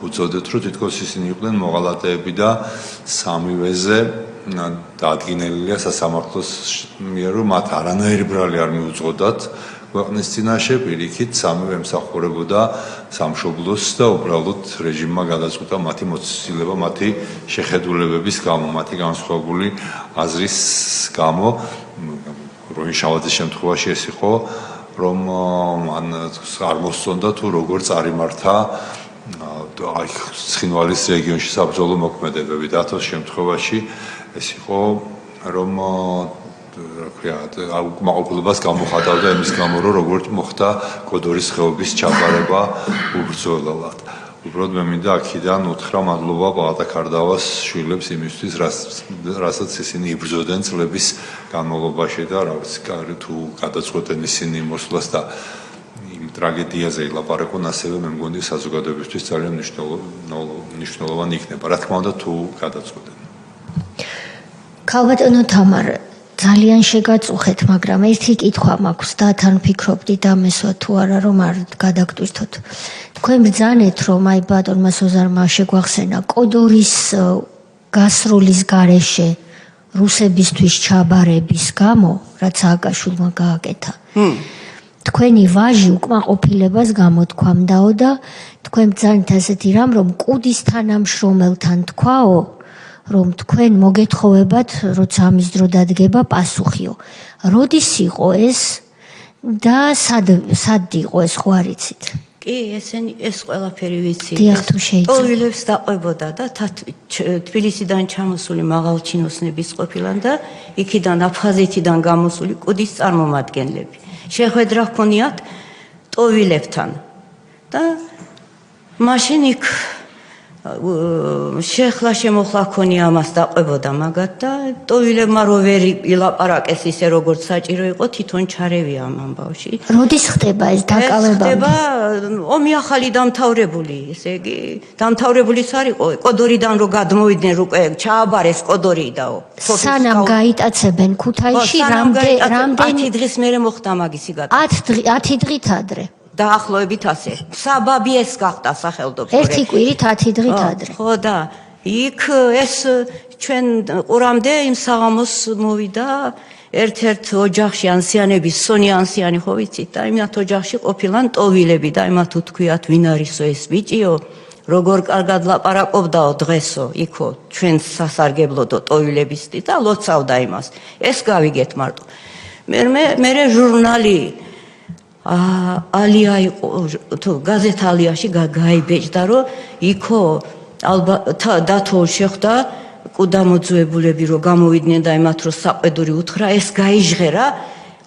უწოდეთ, რომ თითქოს ისინი იყვნენ მოღალატეები და სამივეზე დაადგინელია სასამართლოს მიერ, რომ მათ არანაირი ბრალი არ მიუძღოდათ ქვეყნის წინაშე, პირიქით სამივე ემსახურებოდა სამშობლოს და უბრალოდ რეჟიმმა გადაწყვიტა მათი მოცილება, მათი შეხედულებების გამო, მათი განსხვავებული აზრის გამო. როინ შავაძის შემთხვევაში ეს იყო, რომ მან არ მოსწონდა თუ როგორ წარიმართა აი ცხინვალის რეგიონში საბრძოლო მოქმედებები. დათოს შემთხვევაში ეს იყო, რომ რა ქვია, უკმაყოფილებას გამოხატავდა იმის გამო, რომ როგორ მოხდა კოდორის ხეობის ჩაბარება უბრძოლელად. უბრალოდ მე მინდა აქედან უთხრა მადლობა პაატა კარდავას შვილებს იმისთვის, რასაც ისინი იბრძოდნენ წლების განმავლობაში და რაღაც თუ გადაწყვეტენ ისინი მოსვლას და იმ ტრაგედიაზე ილაპარაკონ, ასევე მე მგონი საზოგადოებისთვის ძალიან მნიშვნელოვანი იქნება. რა თქმა უნდა, თუ გადაწყვეტენ. ქალბატონო თამარ, ძალიან შეგაწუხეთ, მაგრამ ერთი კითხვა მაქვს და თან ვფიქრობდით ამესვა თუ არა რომ არ გადაგტვირთოთ. თქვენ ბრძანეთ რომ აი ბატონმა სოზარმა შეგვახსენა კოდორის გასროლის გარეშე რუსებისთვის ჩაბარების გამო, რაც სააკაშვილმა გააკეთა. თქვენი ვაჟი უკმაყოფილებას გამოთქვამდაო და თქვენ ბრძანეთ ასეთი რამ რომ კუდის თანამშრომელთან თქვაო რომ თქვენ მოგეთხოვებათ, როცა ამის დრო დადგება პასუხიო. როდის იყო ეს და სად იყო ეს ხო არ იცით? კი, ეს ყველაფერი ვიცი. დიახ, თუ შეიძლება. ტოვილებს დაყვებოდა და თბილისიდან ჩამოსული მაღალჩინოსნების ყოფილან და იქიდან აფხაზეთიდან გამოსული კუდის წარმომადგენლები. შეხვედრა ჰქონიათ ტოვილებთან და მაშინ იქ შეხლა შემოხლა ქონია ამას დაყვებოდა მაგათ და ტოვილებმა რო ვერ ილაპარაკეს ისე როგორც საჭირო იყო თვითონ ჩარევია ამ ამბავში. როდის ხდება ეს დაკავება? ხდება ომი ახალი დამთავრებული, ესე იგი დამთავრებულიც არ იყო კოდორიდან რო გადმოვიდნენ უკვე ჩააბარეს კოდორიდაო. სანამ გაიტაცებენ ქუთაისში რამდენი 10 დღის მერე მოხდა მაგისი გადაწყობა. 10 დღით ადრე. დაახლოებით ასე. საბაბი ეს გახდა სახელმწიფო. ერთი კვირით 10 დღით ადრე. ხო და იქ ეს ჩვენ ყურამდე იმ საღამოს მოვიდა ერთ-ერთ ოჯახში ანსიანების სონია ანსიანი ხო ვიცით და იმათ ოჯახში ყოფილან ტოვილები და იმათ უთქვიათ ვინ არისო ეს ბიჭიო როგორ კარგად ლაპარაკობდაო დღესო იქო ჩვენ სასარგებლოდო ტოვილებისტი და ლოცავდა იმას. ეს გავიგეთ მარტო. მე ჟურნალი ალია იყო თუ გაზეთ ალიაში გაიბეჭდა რომ იქო ალბათ დათო შეხვდა კუდამოძუებულები რომ გამოვიდნენ და იმათ რომ საყვედური უთხრა ეს გაიჟღერა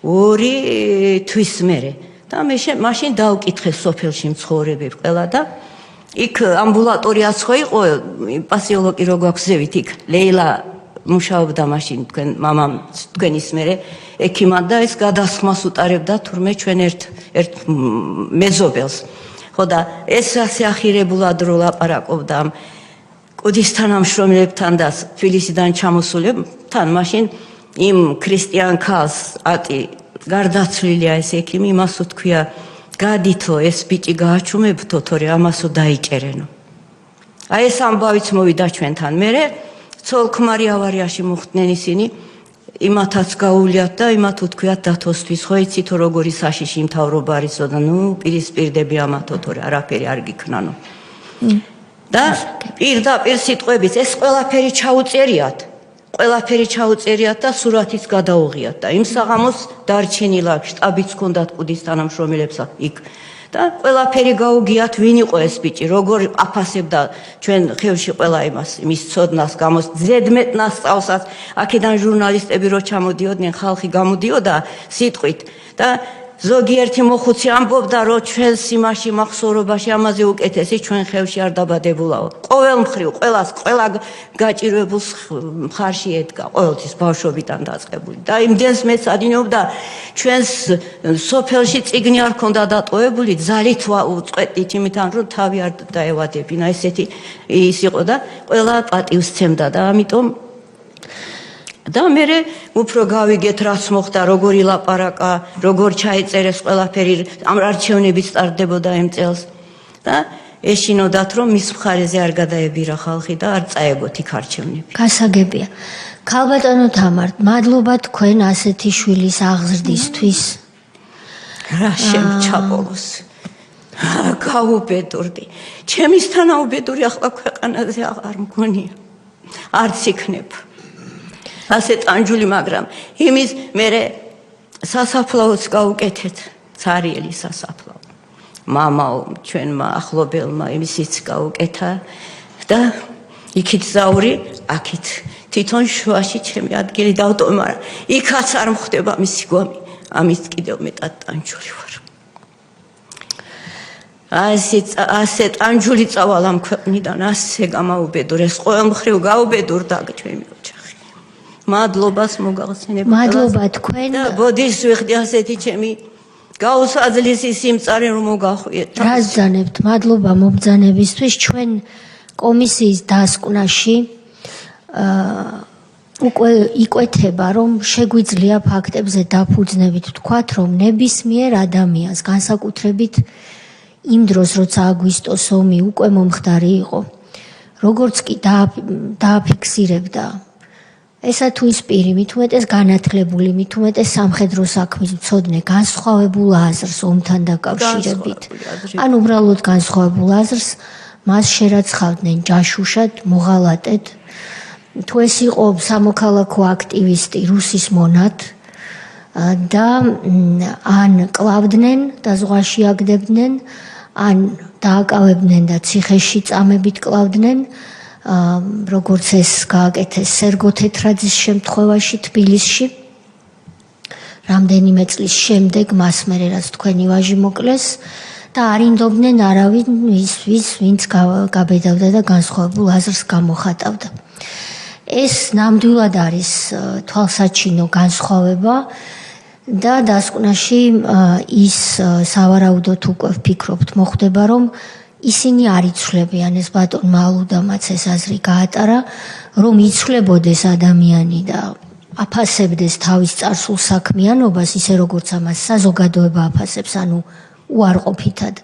2 თვის მერე და მე მაშინ დავკითხე სოფელში მცხოვრებები ყველა და იქ ამბულატორიაც ხო იყო პასიოლოგი რო გვაქვს იქ ლეილა მუშაობდა მაშინ თქვენ მამამ თქვენის მერე ექიმად და ეს გადასხმას უტარებდა თურმე ჩვენ ერთ მეზობელს ხო და ეს ასე ახირებულად რო ლაპარაკობდა ამ კუდის თანამშრომლებთან და თბილისიდან ჩამოსულებთან, მაშინ იმ ქრისტიან ქალს ატი გარდაცვლილია ეს ექიმი, იმას უთქვია გადითო ეს ბიჭი გააჩუმებთო, თორე ამასო დაიჭერენო. აი ეს ამბავიც მოვიდა ჩვენთან. მერე ცოლ-ქმარი ავარიაში მოხვდნენ ისინი, იმათაც გაუვლიათ და იმათ უთქვიათ დათოსთვის, ხო იცითო როგორი საშიში მთავრობა არისო და პირისპირდები ამათო, თორე არაფერი არ გიქნანო. და პირდაპირ სიტყვებით ეს ყველაფერი ჩაუწერიათ და სურათიც გადაუღიათ და იმ საღამოს დარჩენილა შტაბიც ჰქონდათ კუდის თანამშრომელებსა იქ და ყველაფერი გაუგიათ ვინ იყო ეს ბიჭი, როგორ აფასებდა ჩვენ ხევში ყველა იმის ცოდნას გამოს ზედმეტ ნასწავსაც აქედან ჟურნალისტები რო ჩამოდიოდნენ, ხალხი გამოდიოდა სიტყვით და ზოგიერთი მოხუცი ამბობდა რომ ჩვენს იმაში მახსოვრობაში ამაზე უკეთესი ჩვენ ხევში არ დაბადებულაო. ყოველ მხრივ ყველა გაჭირვებულს მხარში ედგა, ყოველთვის ბავშვობიდან დაწყებული. და იმდენს მეც ადინობდა ჩვენს სოფელში წიგნი არ ქონდა დატოვებული, ძალით უწყვეტით იმიდან რომ თავი არ დაევადებინა. ესეთი ის იყო და ყველა პატივს სცემდა და ამიტომ და მერე უფრო გავიგეთ რაც მოხდა, როგორი ლაპარაკა, როგორ ჩაიწერეს ყველაფერი, ამ არჩევნებიც ტარდებოდა იმ წელს და ეშინოდათ რომ მის მხარეზე არ გადაებირა ხალხი და არ წაეგოთ იქ არჩევნები. გასაგებია. ქალბატონო თამარ, მადლობა თქვენ ასეთი შვილის აღზრდისთვის. რა შემჩაბოლოს. გაუბედურდი. ჩემის თანაუბედური ახლა ქვეყანაზე აღარ მგონია. არც იქნება. ასე ტანჯული, მაგრამ იმის მერე სასაფლაოც გაუკეთეთ, ცარიელი სასაფლაო. მამაო, ჩვენმა ახლობელმა იმისიც გაუკეთა და იქით ზაური, აქით თვითონ შუაში ჩემი ადგილი დავტოვე, მაგრამ იქაც არ მხდება მისი გვამი, ამის კიდევ მეტად ტანჯული ვარ. ასე ტანჯული წავალ ამ ქვეყნიდან, ასე გამაუბედურეს, ყოველ მხრივ გაუბედურდა ჩვენი ოჯახი. მადლობას მოგახსენებ. მადლობა თქვენ. და ბოდის ვიხდი ასეთი ჩემი გაუსაძლისი სიმწარე რომ მოგახვიეთ. რას ბრძანებთ? მადლობა მობრძანებისთვის. ჩვენ კომისიის დასკვნაში უკვე იკვეთება რომ შეგვიძლია ფაქტებზე დაფუძნებით ვთქვათ რომ ნებისმიერ ადამიანს განსაკუთრებით იმ დროს როცა აგვისტოს ომი უკვე მომხდარი იყო, როგორც კი დააფიქსირებდა ესა თუ ის პირი, მით უმეტეს განათლებული, მით უმეტეს სამხედრო საქმის მცოდნე, განსხვავებულ აზრს ომთან დაკავშირებით. ან უბრალოდ განსხვავებულ აზრს, მას შერაცხავდნენ ჯაშუშად, მოღალატედ. თუ ეს იყო სამოქალაქო აქტივისტი, რუსის მონად და ან კლავდნენ და ზღვაში აგდებდნენ, ან დააკავებდნენ და ციხეში წამებით კლავდნენ. როგორც ეს გააკეთეს სერგო თეთრაძის შემთხვევაში თბილისში. რამდენიმე წლის შემდეგ მას მერე რაც თქვენი ვაჟი მოკლეს და არინდობდნენ არავინ ვინც გაბედავდა და განსხვავებულ აზრს გამოხატავდა. ეს ნამდვილად არის თვალსაჩინო განსხვავება და დასკვნაში ის სავარაუდოდ უკვე ვფიქრობთ მოხდება რომ ისინი არ იცვლებიან, ეს ბატონმა ალუდამაც ეს აზრი გაატარა, რომ იცვლებოდეს ადამიანი და აფასებდეს თავის წარსულ საქმიანობას, ისე როგორც ამას საზოგადოება აფასებს, ანუ უარყოფითად.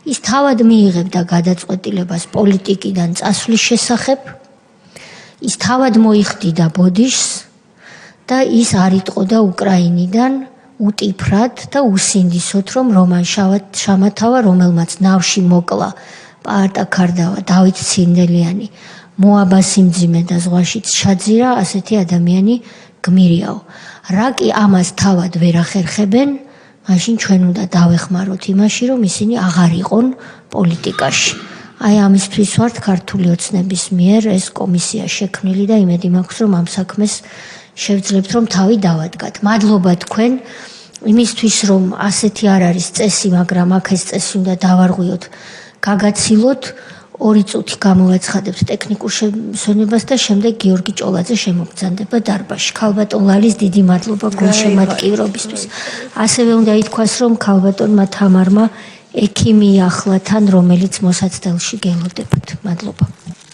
ის თავად მიიღებდა გადაწყვეტილებას პოლიტიკიდან წასვლის შესახებ, ის თავად მოიხდიდა ბოდიშს და ის არ იტყოდა უკრაინიდან უტიფრად და უსინდისოდ რომ რომან შამათავა, რომელმაც ნავში მოკლა პაარტა ქარდავა, დავით ცინდელიანი, მოაბა სიმძიმე და ზღვაშიც ჩაძირა, ასეთი ადამიანი გმირიაო. რა კი ამას თავად ვერ ახერხებენ, მაშინ ჩვენ უნდა დავეხმაროთ იმაში, რომ ისინი აღარ იყონ პოლიტიკაში. აი ამისთვის ვართ ქართული ოცნების მიერ ეს კომისია შექმნილი და იმედი მაქვს, რომ ამ საქმეს შევძლებთ, რომ თავი დავადგათ. მადლობა თქვენ იმისთვის, რომ ასეთი არ არის წესი, მაგრამ აქ ეს წესი უნდა დავარღვიოთ, გაგაცილოთ 2 წუთი გამოვაცხადებთ ტექნიკურ შემსვენებას და შემდეგ გიორგი ჭოლაძე შემოგზანდება დარბაზში. ქალბატონ ლალის დიდი მადლობა გულშემატკივრობისთვის. ასევე უნდა ითქვას, რომ ქალბატონმა თამარმა ექიმი ახლათან, რომელიც მოსაცდელში გელოდებათ. მადლობა.